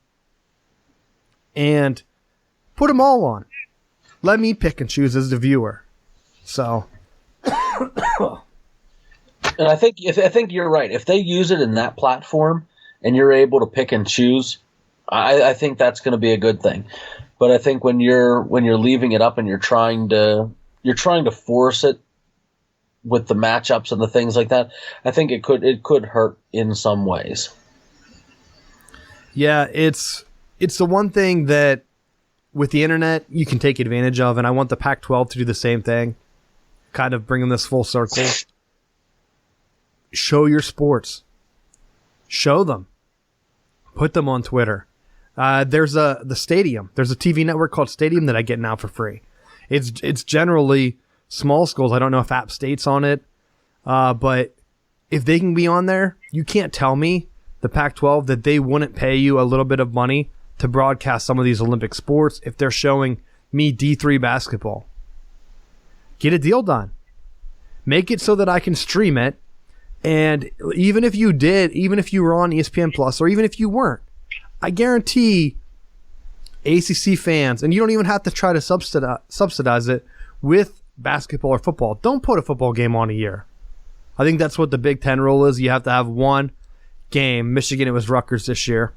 And put them all on. Let me pick and choose as the viewer. So... And I think you're right. If they use it in that platform and you're able to pick and choose, I think that's going to be a good thing. But I think when you're leaving it up and you're trying to force it with the matchups and the things like that, I think it could hurt in some ways. Yeah, it's the one thing that with the internet you can take advantage of, and I want the Pac-12 to do the same thing, kind of bringing this full circle. Show your sports. Show them. Put them on Twitter. There's the Stadium. There's a TV network called Stadium that I get now for free. It's generally small schools. I don't know if App State's on it, but if they can be on there, you can't tell me, the Pac-12, that they wouldn't pay you a little bit of money to broadcast some of these Olympic sports if they're showing me D3 basketball. Get a deal done. Make it so that I can stream it. And even if you were on ESPN Plus, or even if you weren't, I guarantee ACC fans, and you don't even have to try to subsidize it with basketball or football. Don't put a football game on a year. I think that's what the Big Ten rule is. You have to have one game. Michigan, it was Rutgers this year.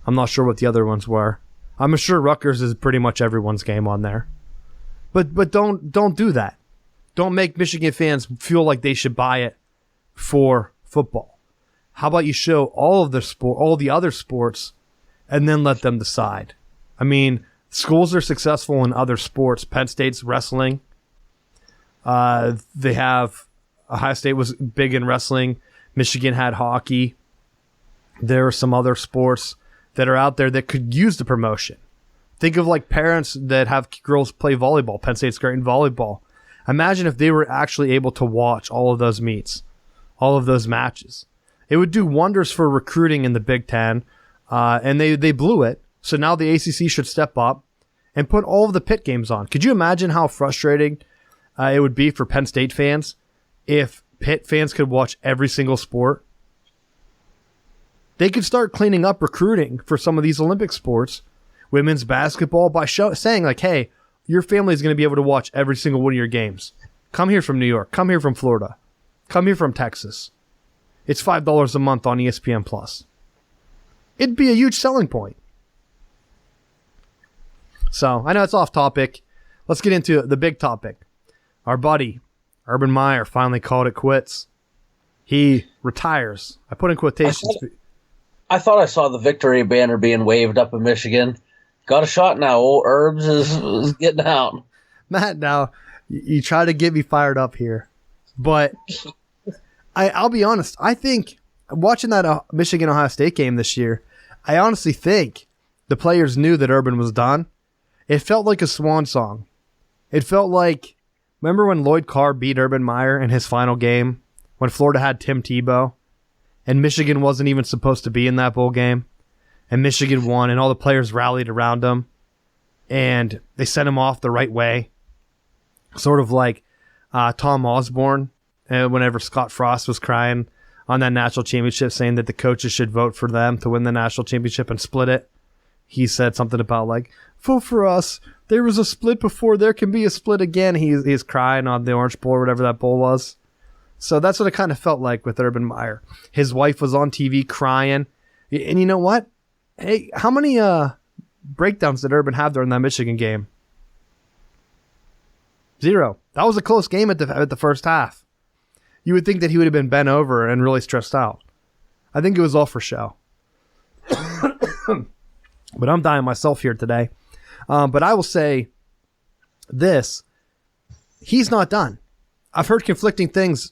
I'm not sure what the other ones were. I'm sure Rutgers is pretty much everyone's game on there. But don't do that. Don't make Michigan fans feel like they should buy it for football. How about you show all the other sports, and then let them decide? I mean, schools are successful in other sports. Penn State's wrestling. They have Ohio State was big in wrestling. Michigan had hockey. There are some other sports that are out there that could use the promotion. Think of like parents that have girls play volleyball. Penn State's great in volleyball. Imagine if they were actually able to watch all of those meets, all of those matches. It would do wonders for recruiting in the Big Ten, and they blew it. So now the ACC should step up and put all of the Pitt games on. Could you imagine how frustrating it would be for Penn State fans if Pitt fans could watch every single sport? They could start cleaning up recruiting for some of these Olympic sports, women's basketball, by saying like, hey, your family is going to be able to watch every single one of your games. Come here from New York. Come here from Florida. Come here from Texas. It's $5 a month on ESPN Plus. It'd be a huge selling point. So, I know it's off topic. Let's get into the big topic. Our buddy, Urban Meyer, finally called it quits. He retires. I put in quotations. I thought I saw the victory banner being waved up in Michigan. Got a shot now. Old Herbs is getting out. Matt, now, you try to get me fired up here. But I'll be honest. I think watching that Michigan-Ohio State game this year, I honestly think the players knew that Urban was done, it felt like a swan song. It felt like, remember when Lloyd Carr beat Urban Meyer in his final game when Florida had Tim Tebow and Michigan wasn't even supposed to be in that bowl game, and Michigan won and all the players rallied around him and they sent him off the right way, sort of like Tom Osborne whenever Scott Frost was crying on that national championship saying that the coaches should vote for them to win the national championship and split it. He said something about like, vote for us. There was a split before. There can be a split again. He's crying on the Orange Bowl or whatever that bowl was. So that's what it kind of felt like with Urban Meyer. His wife was on TV crying. And you know what? Hey, how many breakdowns did Urban have during that Michigan game? 0. That was a close game at the first half. You would think that he would have been bent over and really stressed out. I think it was all for show. But I'm dying myself here today. But I will say this. He's not done. I've heard conflicting things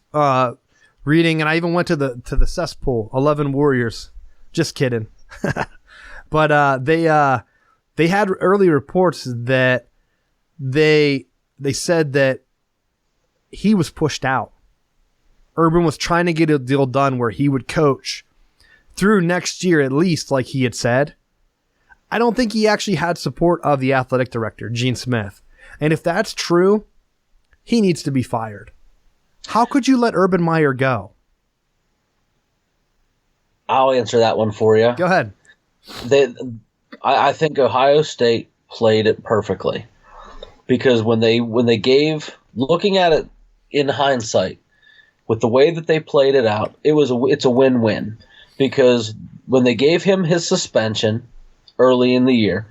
reading, and I even went to the cesspool, 11 Warriors. Just kidding. But they had early reports that they said that he was pushed out. Urban was trying to get a deal done where he would coach through next year at least, like he had said. I don't think he actually had support of the athletic director, Gene Smith. And if that's true, he needs to be fired. How could you let Urban Meyer go? I'll answer that one for you. Go ahead. I think Ohio State played it perfectly because when they gave, looking at it in hindsight, with the way that they played it out, it's a win-win because when they gave him his suspension early in the year,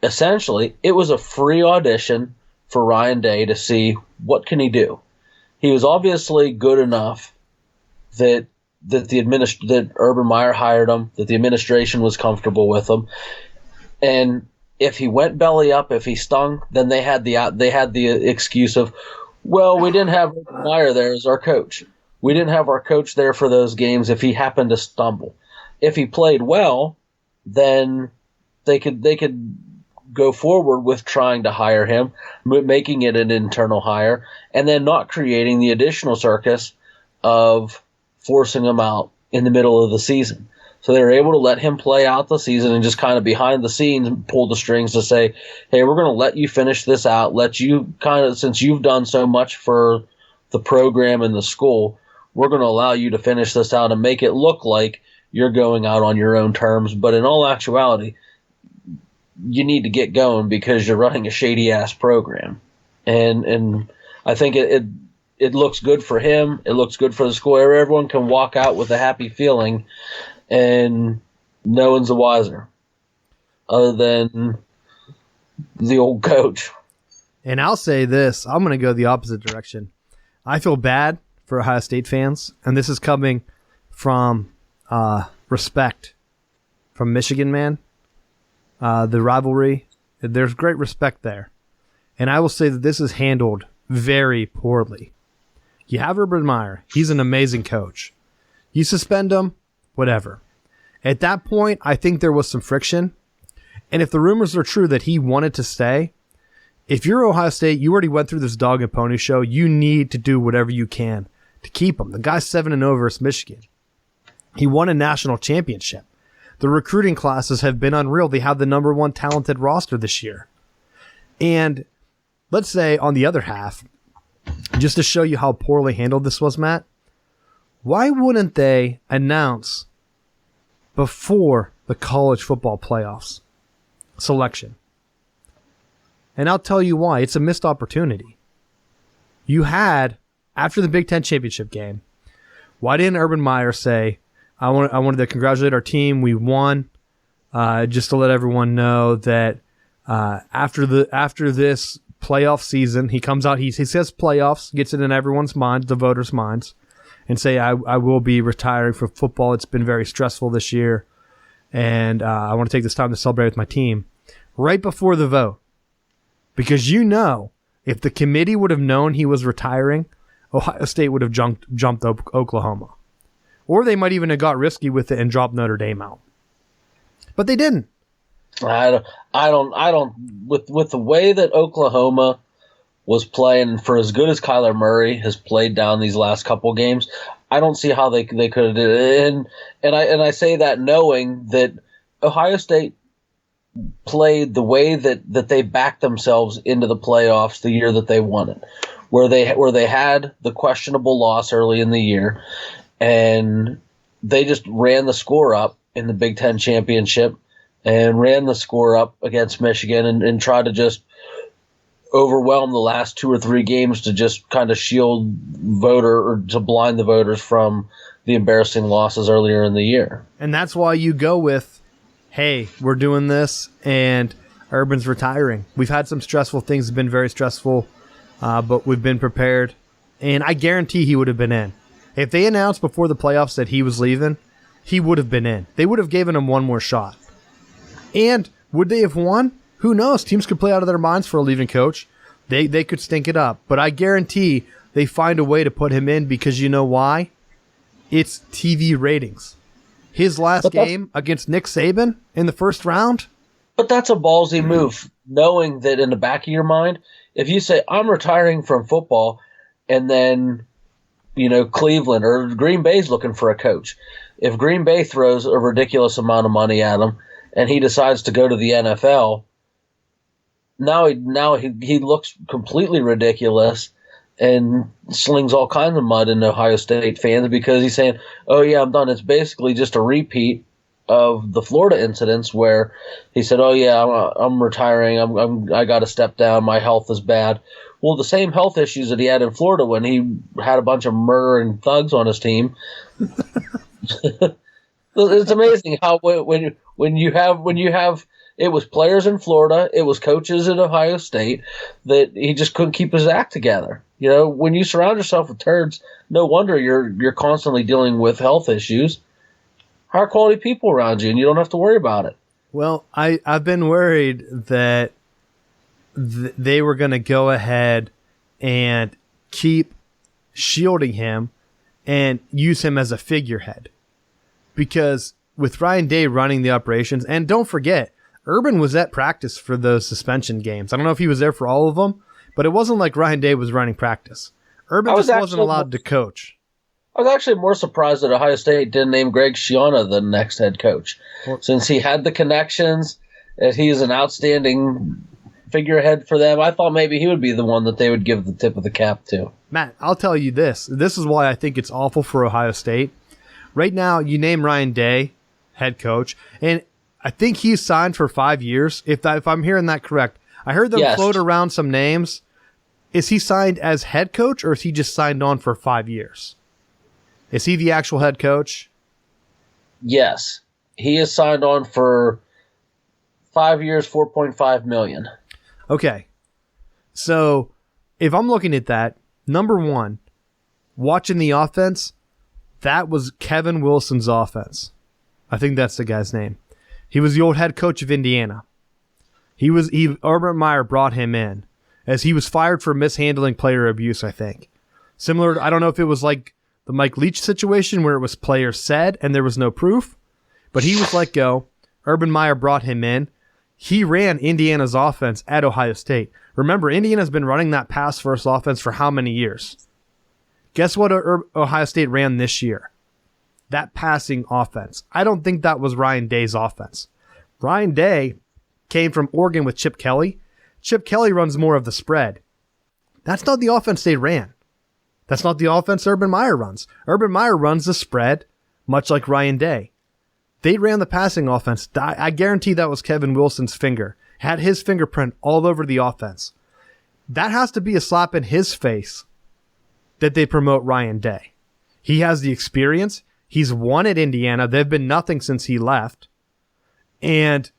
essentially it was a free audition for Ryan Day to see what can he do. He was obviously good enough that that Urban Meyer hired him, that the administration was comfortable with him, and if he went belly up, if he stung, then they had the excuse of, well, we didn't have Urban Meyer there as our coach. We didn't have our coach there for those games if he happened to stumble. If he played well, then they could go forward with trying to hire him, making it an internal hire, and then not creating the additional circus of forcing him out in the middle of the season. So they were able to let him play out the season and just kind of behind the scenes pull the strings to say, hey, we're going to let you finish this out, let you kind of, since you've done so much for the program and the school, we're going to allow you to finish this out and make it look like you're going out on your own terms. But in all actuality, you need to get going because you're running a shady-ass program. And I think it looks good for him. It looks good for the school. Everyone can walk out with a happy feeling, and no one's the wiser other than the old coach. And I'll say this. I'm going to go the opposite direction. I feel bad for Ohio State fans, and this is coming from respect from Michigan, man. The rivalry, there's great respect there. And I will say that this is handled very poorly. You have Urban Meyer. He's an amazing coach. You suspend him, whatever. At that point, I think there was some friction. And if the rumors are true that he wanted to stay, if you're Ohio State, you already went through this dog and pony show. You need to do whatever you can to keep him. The guy's 7-0 versus Michigan. He won a national championship. The recruiting classes have been unreal. They have the number one talented roster this year. And let's say on the other half, just to show you how poorly handled this was, Matt, why wouldn't they announce before the college football playoffs selection? And I'll tell you why. It's a missed opportunity. You had, after the Big Ten championship game, why didn't Urban Meyer say, I wanted to congratulate our team. We won. Just to let everyone know that after this playoff season, he comes out. He says playoffs, gets it in everyone's minds, the voters' minds, and say I will be retiring from football. It's been very stressful this year, and I want to take this time to celebrate with my team right before the vote, because if the committee would have known he was retiring, Ohio State would have jumped Oklahoma. Or they might even have got risky with it and dropped Notre Dame out. But they didn't. I don't. With the way that Oklahoma was playing, for as good as Kyler Murray has played down these last couple games, I don't see how they could have did it. And I say that knowing that Ohio State played the way that they backed themselves into the playoffs the year that they won it, where they had the questionable loss early in the year, and they just ran the score up in the Big Ten championship and ran the score up against Michigan and tried to just overwhelm the last 2 or 3 games to just kind of shield or to blind the voters from the embarrassing losses earlier in the year. And that's why you go with, hey, we're doing this and Urban's retiring. We've had some stressful things, have been very stressful, but we've been prepared. And I guarantee he would have been in. If they announced before the playoffs that he was leaving, he would have been in. They would have given him one more shot. And would they have won? Who knows? Teams could play out of their minds for a leaving coach. They could stink it up. But I guarantee they find a way to put him in because you know why? It's TV ratings. His last game against Nick Saban in the first round. But that's a ballsy move, knowing that in the back of your mind, if you say, I'm retiring from football, and then, Cleveland or Green Bay's looking for a coach. If Green Bay throws a ridiculous amount of money at him and he decides to go to the NFL, now he looks completely ridiculous and slings all kinds of mud in Ohio State fans because he's saying, oh, yeah, I'm done. It's basically just a repeat of the Florida incidents where he said, oh, yeah, I'm retiring. I got to step down. My health is bad. Well, the same health issues that he had in Florida when he had a bunch of murdering thugs on his team. It's amazing how when you have it was players in Florida, it was coaches in Ohio State that he just couldn't keep his act together. When you surround yourself with turds, no wonder you're constantly dealing with health issues. Higher quality people around you, and you don't have to worry about it. Well, I've been worried that they were going to go ahead and keep shielding him and use him as a figurehead. Because with Ryan Day running the operations, and don't forget, Urban was at practice for those suspension games. I don't know if he was there for all of them, but it wasn't like Ryan Day was running practice. Urban just wasn't allowed to coach. I was actually more surprised that Ohio State didn't name Greg Schiano the next head coach, since he had the connections, that he's an outstanding figurehead for them. I thought maybe he would be the one that they would give the tip of the cap to. Matt, I'll tell you this. This is why I think it's awful for Ohio State. Right now, you name Ryan Day head coach, and I think he's signed for 5 years, if I'm hearing that correct. I heard them float around some names. Is he signed as head coach, or is he just signed on for 5 years? Is he the actual head coach? Yes. He is signed on for 5 years, $4.5 million. Okay. So, if I'm looking at that, number one, watching the offense, that was Kevin Wilson's offense. I think that's the guy's name. He was the old head coach of Indiana. Urban Meyer brought him in as he was fired for mishandling player abuse, I think. Similar, I don't know if it was like the Mike Leach situation where it was player said and there was no proof, but he was let go. Urban Meyer brought him in. He ran Indiana's offense at Ohio State. Remember, Indiana's been running that pass-first offense for how many years? Guess what Ohio State ran this year? That passing offense. I don't think that was Ryan Day's offense. Ryan Day came from Oregon with Chip Kelly. Chip Kelly runs more of the spread. That's not the offense they ran. That's not the offense Urban Meyer runs. Urban Meyer runs the spread, much like Ryan Day. They ran the passing offense. I guarantee that was Kevin Wilson's finger. Had his fingerprint all over the offense. That has to be a slap in his face that they promote Ryan Day. He has the experience. He's won at Indiana. They've been nothing since he left. And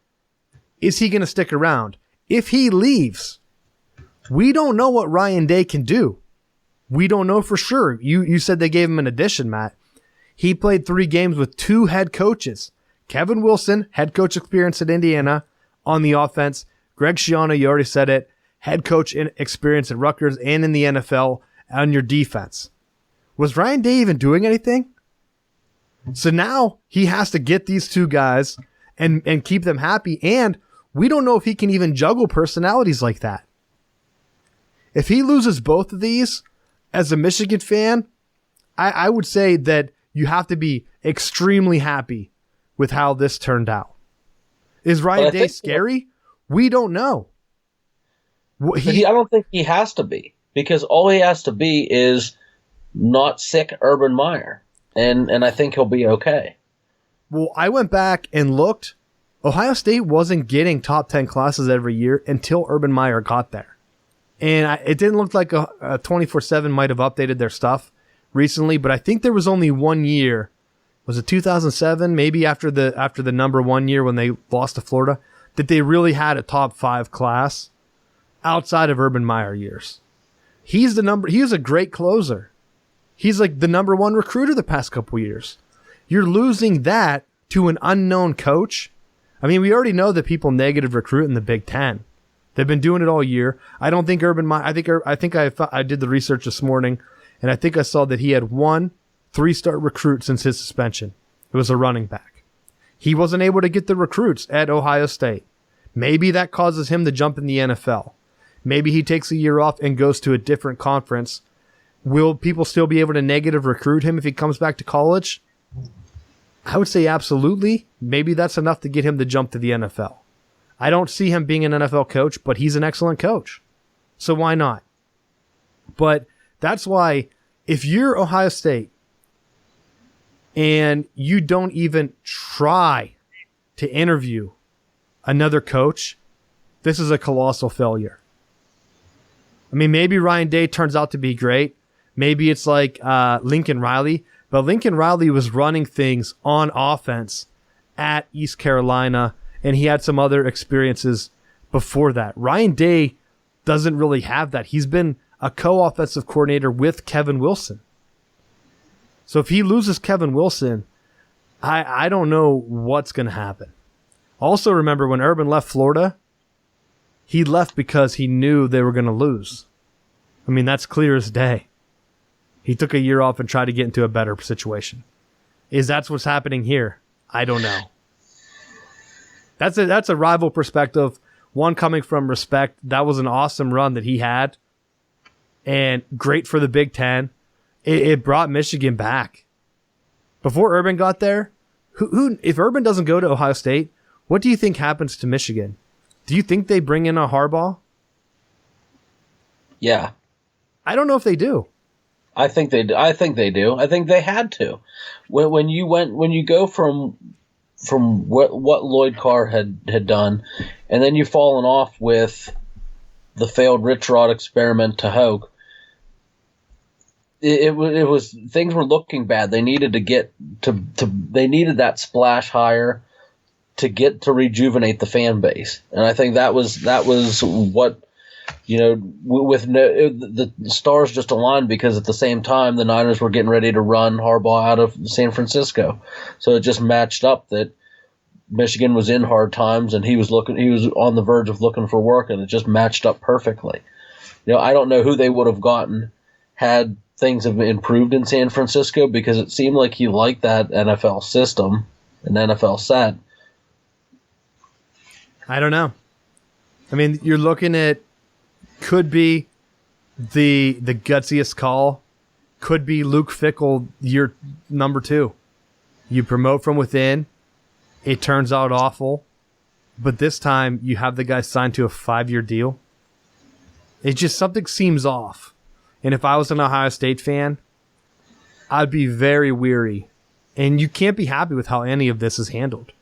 is he going to stick around? If he leaves, we don't know what Ryan Day can do. We don't know for sure. You said they gave him an addition, Matt. He played 3 games with 2 head coaches. Kevin Wilson, head coach experience at Indiana on the offense. Greg Schiano, you already said it, head coach experience at Rutgers and in the NFL on your defense. Was Ryan Day even doing anything? So now he has to get these 2 guys and keep them happy. And We don't know if he can even juggle personalities like that. If he loses both of these, as a Michigan fan, I would say that you have to be extremely happy with how this turned out. Is Ryan Day scary? We don't know. I don't think he has to be, because all he has to be is not sick Urban Meyer, and I think he'll be okay. Well, I went back and looked. Ohio State wasn't getting top 10 classes every year until Urban Meyer got there. And it didn't look like a 24/7 might have updated their stuff recently, but I think there was only 1 year. Was it 2007? Maybe after the number 1 year when they lost to Florida, that they really had a top 5 class outside of Urban Meyer years. He is a great closer. He's like the number 1 recruiter the past couple years. You're losing that to an unknown coach. I mean, we already know that people negative recruit in the Big Ten. They've been doing it all year. I don't think Urban Meyer. I did the research this morning, and I think I saw that he had 1 3-star recruit since his suspension. It was a running back. He wasn't able to get the recruits at Ohio State. Maybe that causes him to jump in the NFL. Maybe he takes a year off and goes to a different conference. Will people still be able to negative recruit him if he comes back to college? I would say absolutely. Maybe that's enough to get him to jump to the NFL. I don't see him being an NFL coach, but he's an excellent coach. So why not? But that's why if you're Ohio State and you don't even try to interview another coach, this is a colossal failure. I mean, maybe Ryan Day turns out to be great. Maybe it's like Lincoln Riley. But Lincoln Riley was running things on offense at East Carolina, and he had some other experiences before that. Ryan Day doesn't really have that. He's been a co-offensive coordinator with Kevin Wilson. So if he loses Kevin Wilson, I don't know what's going to happen. Also, remember when Urban left Florida, he left because he knew they were going to lose. I mean, that's clear as day. He took a year off and tried to get into a better situation. Is that what's happening here? I don't know. That's a rival perspective. One coming from respect. That was an awesome run that he had. And great for the Big Ten. It brought Michigan back. Before Urban got there, if Urban doesn't go to Ohio State, what do you think happens to Michigan? Do you think they bring in a Harbaugh? Yeah. I don't know if they do. I think they do. I think they had to. When you go from what Lloyd Carr had done, and then you've fallen off with the failed Rich Rod experiment to Hoke. It was things were looking bad. They needed to get they needed that splash hire to get to rejuvenate the fan base, and I think that was what. The stars just aligned, because at the same time the Niners were getting ready to run Harbaugh out of San Francisco, so it just matched up that Michigan was in hard times and he was on the verge of looking for work, and it just matched up perfectly. I don't know who they would have gotten had things have improved in San Francisco, because it seemed like he liked that NFL system and NFL set. I don't know. I mean, you're looking at. Could be the gutsiest call. Could be Luke Fickell, year number 2. You promote from within. It turns out awful. But this time, you have the guy signed to a 5-year deal. It's just something seems off. And if I was an Ohio State fan, I'd be very weary. And you can't be happy with how any of this is handled.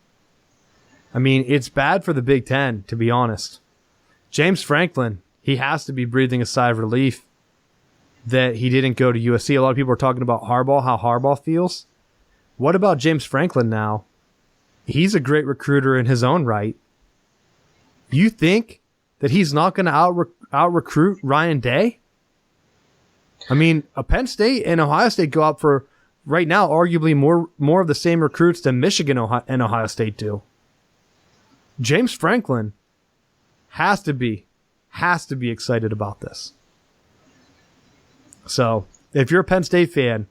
I mean, it's bad for the Big Ten, to be honest. James Franklin, he has to be breathing a sigh of relief that he didn't go to USC. A lot of people are talking about Harbaugh, how Harbaugh feels. What about James Franklin now? He's a great recruiter in his own right. You think that he's not going to out-recruit Ryan Day? I mean, Penn State and Ohio State go out for, right now, arguably more of the same recruits than Michigan and Ohio State do. James Franklin has to be excited about this. So, if you're a Penn State fan,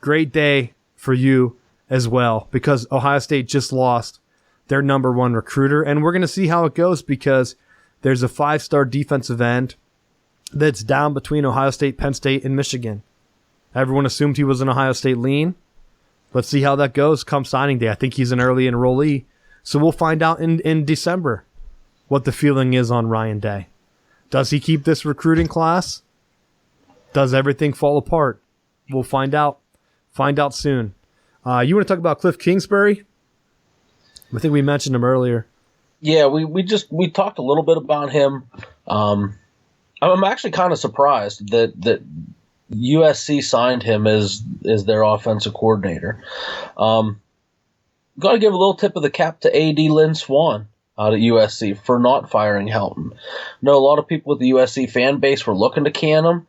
great day for you as well, because Ohio State just lost their number one recruiter. And we're going to see how it goes because there's a 5-star defensive end that's down between Ohio State, Penn State, and Michigan. Everyone assumed he was an Ohio State lean. Let's see how that goes come signing day. I think he's an early enrollee. So we'll find out in December what the feeling is on Ryan Day. Does he keep this recruiting class? Does everything fall apart? We'll find out. Find out soon. You want to talk about Cliff Kingsbury? I think we mentioned him earlier. Yeah, we talked a little bit about him. I'm actually kind of surprised that USC signed him as their offensive coordinator. Got to give a little tip of the cap to AD Lynn Swan out at USC for not firing Helton. I know a lot of people with the USC fan base were looking to can him,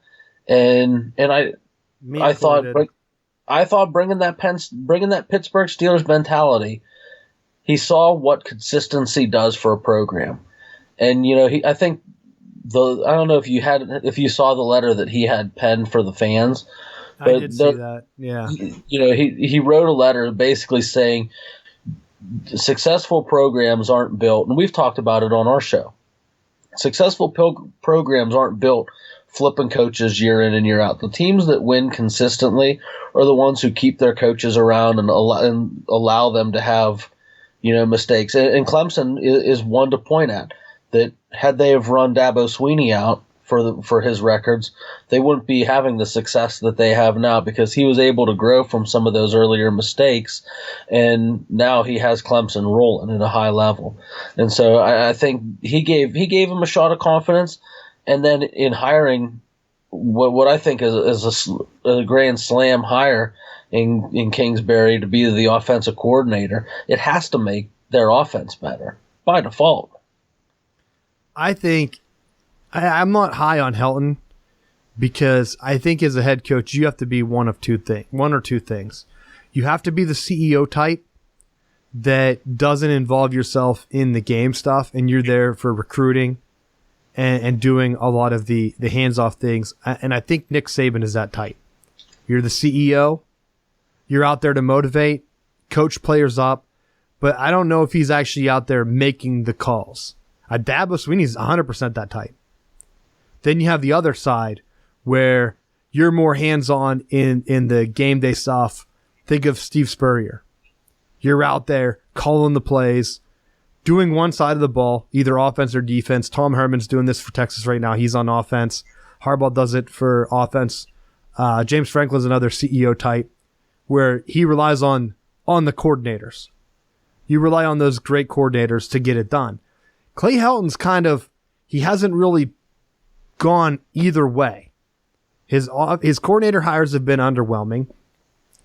and I thought bringing that Pittsburgh Steelers mentality, he saw what consistency does for a program, and I think I don't know if you saw the letter that he had penned for the fans. But I did see that. Yeah. He wrote a letter basically saying successful programs aren't built, and we've talked about it on our show. Successful programs aren't built flipping coaches year in and year out. The teams that win consistently are the ones who keep their coaches around and allow them to have, mistakes. And Clemson is one to point at that. Had they have run Dabo Swinney out for his records, they wouldn't be having the success that they have now because he was able to grow from some of those earlier mistakes, and now he has Clemson rolling at a high level. And so I think he gave him a shot of confidence, and then in hiring what I think is a grand slam hire in Kingsbury to be the offensive coordinator, it has to make their offense better by default. I think I'm not high on Helton because I think as a head coach, you have to be one or two things. You have to be the CEO type that doesn't involve yourself in the game stuff, and you're there for recruiting and doing a lot of the hands-off things. And I think Nick Saban is that type. You're the CEO. You're out there to motivate, coach players up, but I don't know if he's actually out there making the calls. Dabo Swinney's 100% that type. Then you have the other side where you're more hands-on in the game day stuff. Think of Steve Spurrier. You're out there calling the plays, doing one side of the ball, either offense or defense. Tom Herman's doing this for Texas right now. He's on offense. Harbaugh does it for offense. James Franklin's another CEO type where he relies on the coordinators. You rely on those great coordinators to get it done. Clay Helton's he hasn't really gone either way. His coordinator hires have been underwhelming,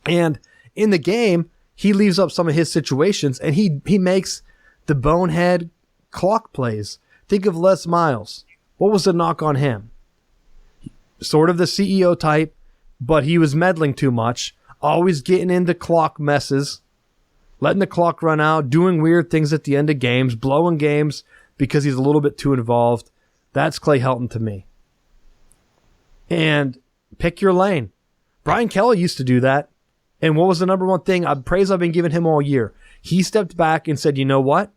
and in the game he leaves up some of his situations, and he makes the bonehead clock plays. Think of Les Miles. What was the knock on him? Sort of the CEO type, but he was meddling too much, always getting into clock messes, letting the clock run out, doing weird things at the end of games, blowing games because he's a little bit too involved. That's Clay Helton to me. And pick your lane. Brian Kelly used to do that. And what was the number one thing? Praise I've been giving him all year. He stepped back and said, you know what?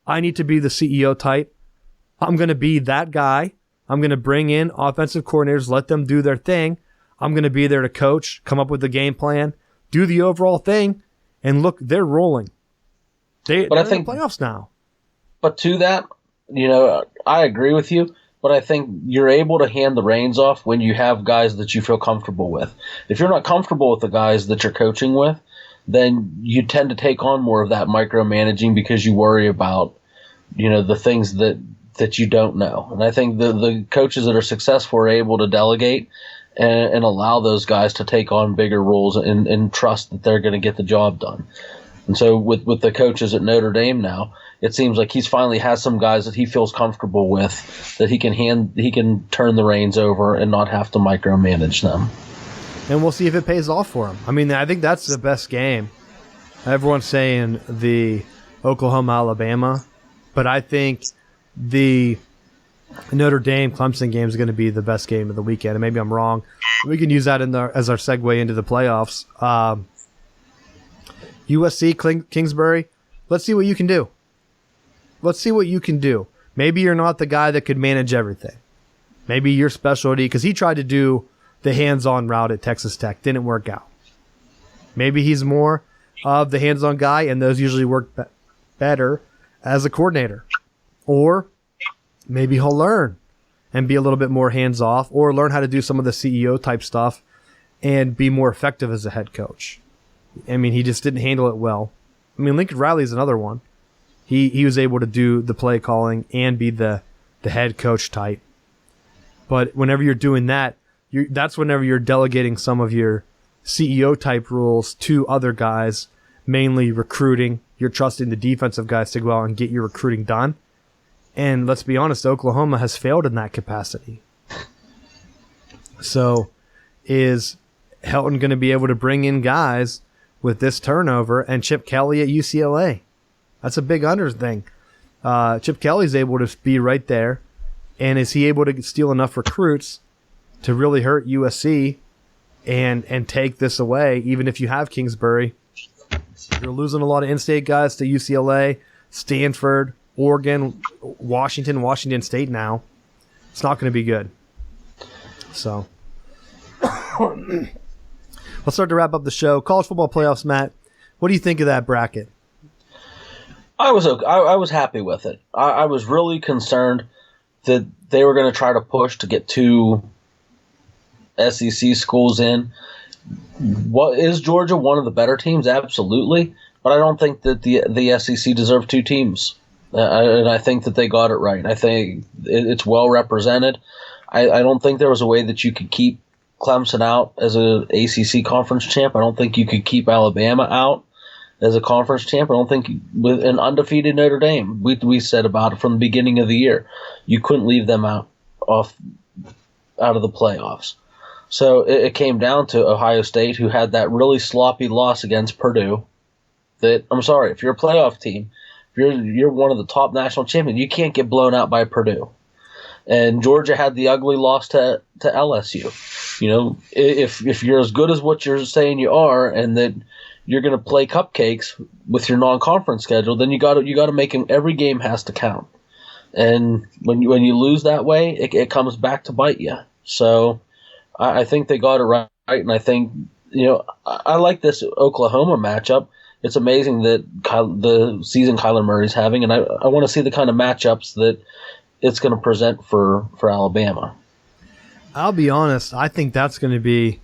I need to be the CEO type. I'm going to be that guy. I'm going to bring in offensive coordinators, let them do their thing. I'm going to be there to coach, come up with the game plan, do the overall thing. And look, they're rolling. They're in the playoffs now. But to that, I agree with you, but I think you're able to hand the reins off when you have guys that you feel comfortable with. If you're not comfortable with the guys that you're coaching with, then you tend to take on more of that micromanaging because you worry about, the things that you don't know. And I think the coaches that are successful are able to delegate and allow those guys to take on bigger roles and trust that they're going to get the job done. And so with the coaches at Notre Dame now, it seems like he's finally has some guys that he feels comfortable with that he can turn the reins over and not have to micromanage them. And we'll see if it pays off for him. I mean, I think that's the best game. Everyone's saying the Oklahoma-Alabama, but I think the Notre Dame-Clemson game is going to be the best game of the weekend. And maybe I'm wrong. We can use that as our segue into the playoffs. USC, Kingsbury, let's see what you can do. let's see what you can do. Maybe you're not the guy that could manage everything. Maybe your specialty, because he tried to do the hands-on route at Texas Tech, didn't work out. Maybe he's more of the hands-on guy, and those usually work better as a coordinator. Or maybe he'll learn and be a little bit more hands-off, or learn how to do some of the CEO type stuff and be more effective as a head coach. I mean, he just didn't handle it well. I mean, Lincoln Riley is another one. He was able to do the play calling and be the head coach type. But whenever you're doing that, that's whenever you're delegating some of your CEO type rules to other guys, mainly recruiting. You're trusting the defensive guys to go out and get your recruiting done. And let's be honest, Oklahoma has failed in that capacity. So is Helton going to be able to bring in guys with this turnover and Chip Kelly at UCLA? That's a big under thing. Chip Kelly's able to be right there. And is he able to steal enough recruits to really hurt USC and take this away? Even if you have Kingsbury, you're losing a lot of in-state guys to UCLA, Stanford, Oregon, Washington State now. It's not going to be good. So let's start to wrap up the show. College football playoffs, Matt. What do you think of that bracket? I was happy with it. I was really concerned that they were going to try to push to get 2 SEC schools in. What is Georgia one of the better teams? Absolutely, but I don't think that the SEC deserved 2 teams, and I think that they got it right. I think it's well represented. I don't think there was a way that you could keep Clemson out as an ACC conference champ. I don't think you could keep Alabama out as a conference champ. I don't think with an undefeated Notre Dame, we said about it from the beginning of the year, you couldn't leave them out of the playoffs. So it came down to Ohio State, who had that really sloppy loss against Purdue. That, I'm sorry, if you're a playoff team, if you're one of the top national champions, you can't get blown out by Purdue. And Georgia had the ugly loss to LSU. You know, if you're as good as what you're saying you are, and that you're going to play cupcakes with your non-conference schedule, then you got to make them. Every game has to count. And when you lose that way, it comes back to bite you. So I think they got it right, and I think, you know, I like this Oklahoma matchup. It's amazing that the season Kyler Murray's having, and I want to see the kind of matchups that it's going to present for Alabama. I'll be honest, I think that's going to be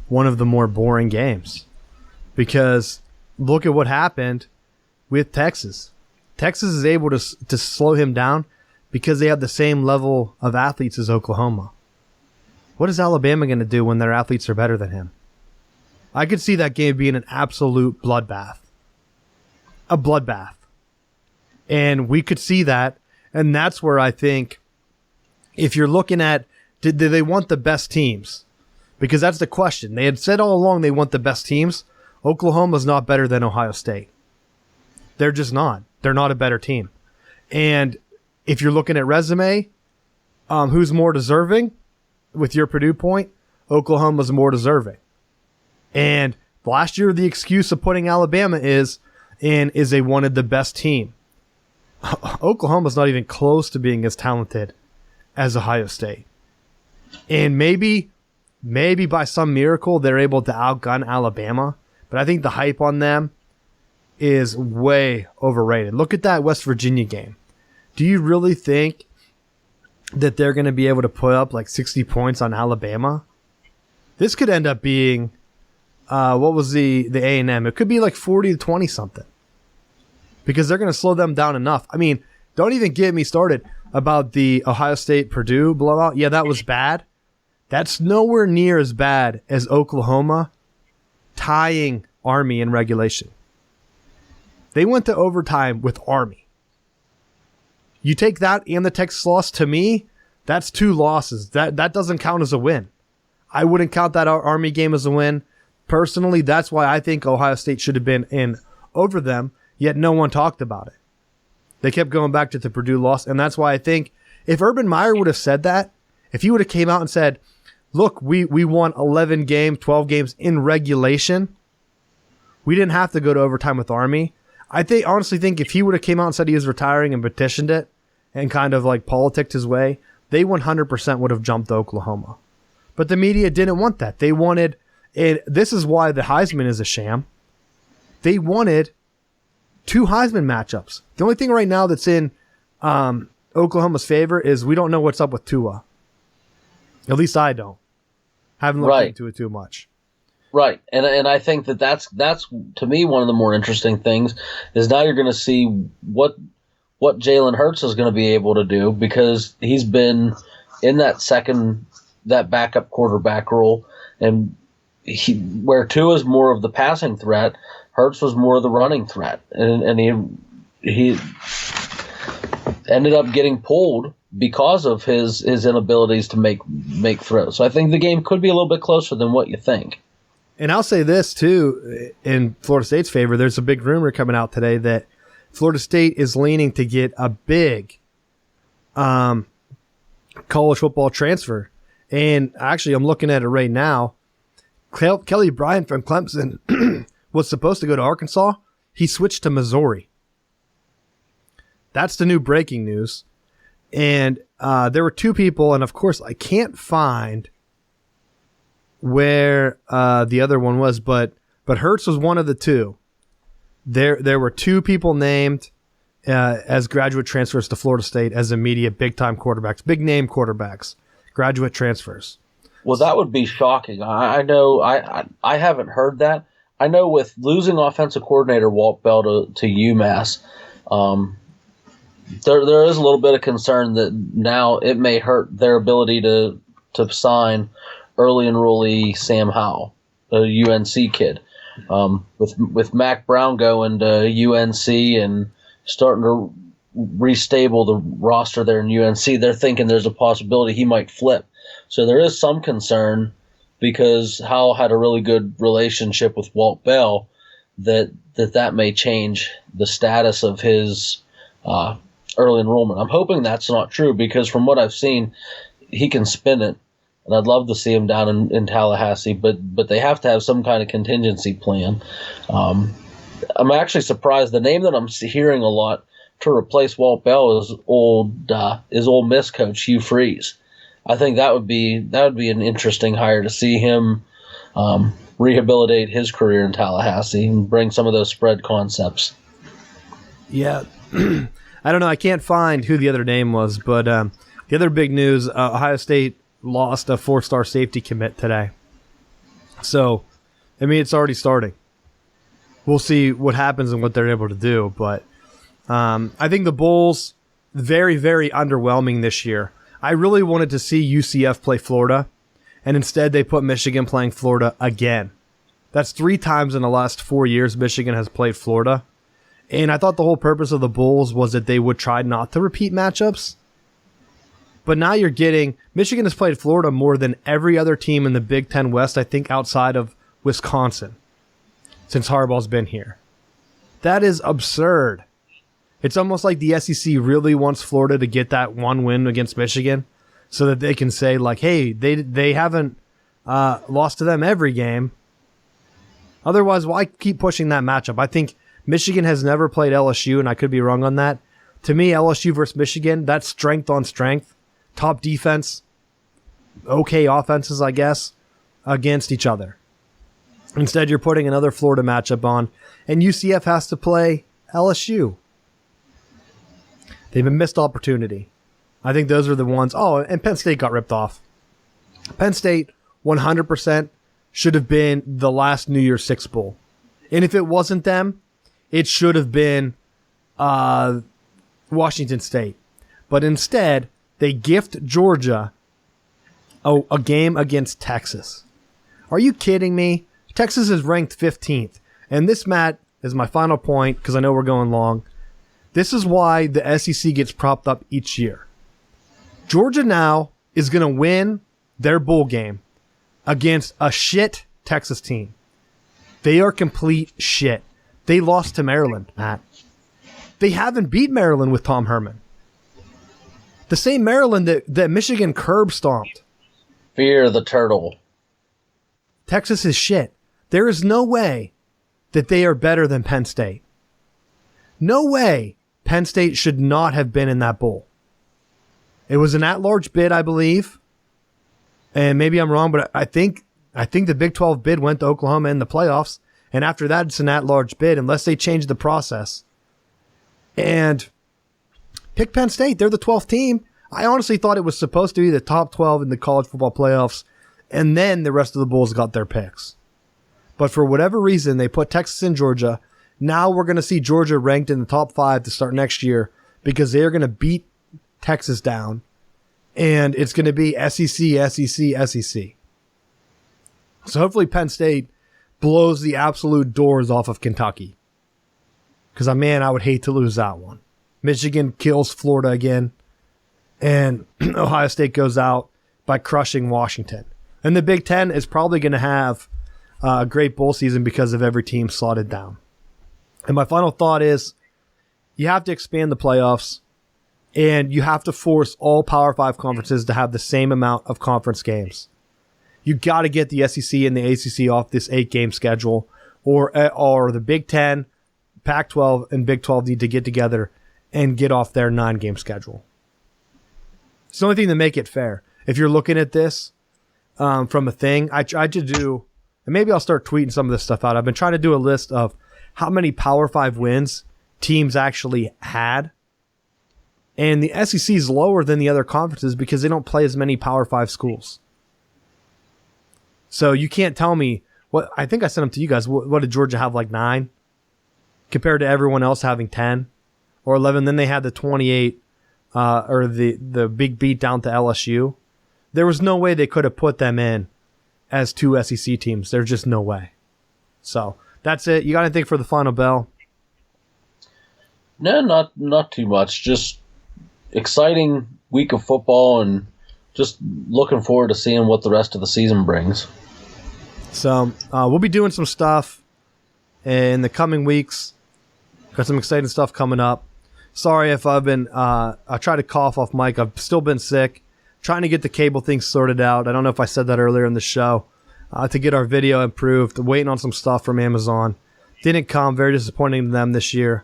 one of the more boring games, because look at what happened with Texas. Texas is able to slow him down because they have the same level of athletes as Oklahoma. What is Alabama going to do when their athletes are better than him? I could see that game being an absolute bloodbath. A bloodbath. And we could see that, and that's where I think, if you're looking at, did they want the best teams? Because that's the question. They had said all along they want the best teams. Oklahoma's not better than Ohio State. They're just not. They're not a better team. And if you're looking at resume, who's more deserving? With your Purdue point, Oklahoma's more deserving. And last year, the excuse of putting Alabama is they wanted the best team. Oklahoma's not even close to being as talented as Ohio State. And maybe by some miracle, they're able to outgun Alabama. But I think the hype on them is way overrated. Look at that West Virginia game. Do you really think that they're going to be able to put up like 60 points on Alabama? This could end up being, what was the A&M? It could be like 40 to 20 something. Because they're going to slow them down enough. I mean, don't even get me started about the Ohio State-Purdue blowout. Yeah, that was bad. That's nowhere near as bad as Oklahoma tying Army in regulation. They went to overtime with Army. You take that and the Texas loss, to me, that's 2 losses. That doesn't count as a win. I wouldn't count that Army game as a win. Personally, that's why I think Ohio State should have been in over them, yet no one talked about it. They kept going back to the Purdue loss, and that's why I think if Urban Meyer would have said that, if he would have came out and said, look, we won 11 games, 12 games in regulation, we didn't have to go to overtime with Army, honestly think if he would have came out and said he was retiring and petitioned it and kind of like politicked his way, they 100% would have jumped to Oklahoma. But the media didn't want that. They wanted, and this is why the Heisman is a sham. They wanted 2 Heisman matchups. The only thing right now that's in Oklahoma's favor is we don't know what's up with Tua. At least I don't. Haven't looked into it too much. Right, and I think that's to me one of the more interesting things is now you're going to see what Jalen Hurts is going to be able to do, because he's been in that backup quarterback role, and where Tua is more of the passing threat, Hurts was more of the running threat, and he ended up getting pulled because of his inabilities to make throws. So I think the game could be a little bit closer than what you think. And I'll say this, too, in Florida State's favor, there's a big rumor coming out today that Florida State is leaning to get a big college football transfer. And actually, I'm looking at it right now. Kelly Bryant from Clemson was supposed to go to Arkansas. He switched to Missouri. That's the new breaking news. And there were 2 people, and of course, I can't find where the other one was, but Hurts was one of the 2. There were 2 people named as graduate transfers to Florida State as immediate big-time quarterbacks, big-name quarterbacks, graduate transfers. Well, that would be shocking. I know I haven't heard that. I know with losing offensive coordinator Walt Bell to UMass, there is a little bit of concern that now it may hurt their ability to sign early enrollee Sam Howell, a UNC kid. With Mac Brown going to UNC and starting to restable the roster there in UNC, they're thinking there's a possibility he might flip. So there is some concern, because Howell had a really good relationship with Walt Bell, that may change the status of his early enrollment. I'm hoping that's not true, because from what I've seen, he can spin it. And I'd love to see him down in Tallahassee, but they have to have some kind of contingency plan. I'm actually surprised. The name that I'm hearing a lot to replace Walt Bell is Ole Miss coach Hugh Freeze. I think that would be an interesting hire to see him rehabilitate his career in Tallahassee and bring some of those spread concepts. Yeah, I don't know. I can't find who the other name was, but the other big news: Ohio State lost a 4-star safety commit today. So, I mean, it's already starting. We'll see what happens and what they're able to do. But I think the Bulls, very, very underwhelming this year. I really wanted to see UCF play Florida, and instead they put Michigan playing Florida again. That's 3 times in the last 4 years Michigan has played Florida. And I thought the whole purpose of the Bulls was that they would try not to repeat matchups. But now you're getting, Michigan has played Florida more than every other team in the Big Ten West, I think, outside of Wisconsin, since Harbaugh's been here. That is absurd. It's almost like the SEC really wants Florida to get that one win against Michigan so that they can say, like, hey, they haven't lost to them every game. Otherwise, why keep pushing that matchup? I think Michigan has never played LSU, and I could be wrong on that. To me, LSU versus Michigan, that's strength on strength. Top defense, okay offenses, I guess, against each other. Instead, you're putting another Florida matchup on, and UCF has to play LSU. They've a missed opportunity. I think those are the ones. Oh, and Penn State got ripped off. Penn State 100% should have been the last New Year's Six Bowl. And if it wasn't them, it should have been Washington State. But instead, they gift Georgia a game against Texas. Are you kidding me? Texas is ranked 15th. And this, Matt, is my final point, because I know we're going long. This is why the SEC gets propped up each year. Georgia now is going to win their bowl game against a shit Texas team. They are complete shit. They lost to Maryland, Matt. They haven't beat Maryland with Tom Herman. The same Maryland that Michigan curb stomped. Fear the turtle. Texas is shit. There is no way that they are better than Penn State. No way Penn State should not have been in that bowl. It was an at-large bid, I believe. And maybe I'm wrong, but I think the Big 12 bid went to Oklahoma in the playoffs. And after that, it's an at-large bid unless they change the process. And pick Penn State. They're the 12th team. I honestly thought it was supposed to be the top 12 in the college football playoffs. And then the rest of the Bulls got their picks. But for whatever reason, they put Texas and Georgia. Now we're going to see Georgia ranked in the top 5 to start next year because they're going to beat Texas down. And it's going to be SEC, SEC, SEC. So hopefully Penn State blows the absolute doors off of Kentucky. Because, man, I would hate to lose that one. Michigan kills Florida again. And Ohio State goes out by crushing Washington. And the Big Ten is probably going to have a great bowl season because of every team slotted down. And my final thought is you have to expand the playoffs. And you have to force all Power 5 conferences to have the same amount of conference games. You got to get the SEC and the ACC off this 8-game schedule, or the Big 10, Pac-12, and Big 12 need to get together and get off their 9-game schedule. It's the only thing to make it fair. If you're looking at this from a thing, I tried to do, and maybe I'll start tweeting some of this stuff out. I've been trying to do a list of how many Power 5 wins teams actually had. And the SEC is lower than the other conferences because they don't play as many Power 5 schools. So you can't tell me what I think I sent them to you guys. What did Georgia have, like 9 compared to everyone else having 10 or 11? Then they had the 28 or the big beat down to LSU. There was no way they could have put them in as 2 SEC teams. There's just no way. So that's it. You got anything for the final bell? No, not too much. Just exciting week of football and just looking forward to seeing what the rest of the season brings. So we'll be doing some stuff in the coming weeks. Got some exciting stuff coming up. Sorry if I've been I tried to cough off mic. I've still been sick. Trying to get the cable thing sorted out. I don't know if I said that earlier in the show. To get our video improved. Waiting on some stuff from Amazon. Didn't come. Very disappointing to them this year.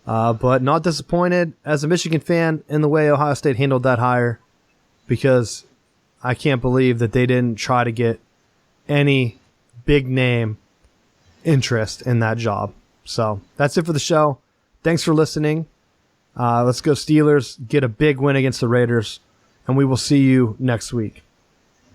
But not disappointed as a Michigan fan in the way Ohio State handled that hire, because I can't believe that they didn't try to get any big name interest in that job. So that's it for the show. Thanks for listening. Let's go Steelers, get a big win against the Raiders, and we will see you next week.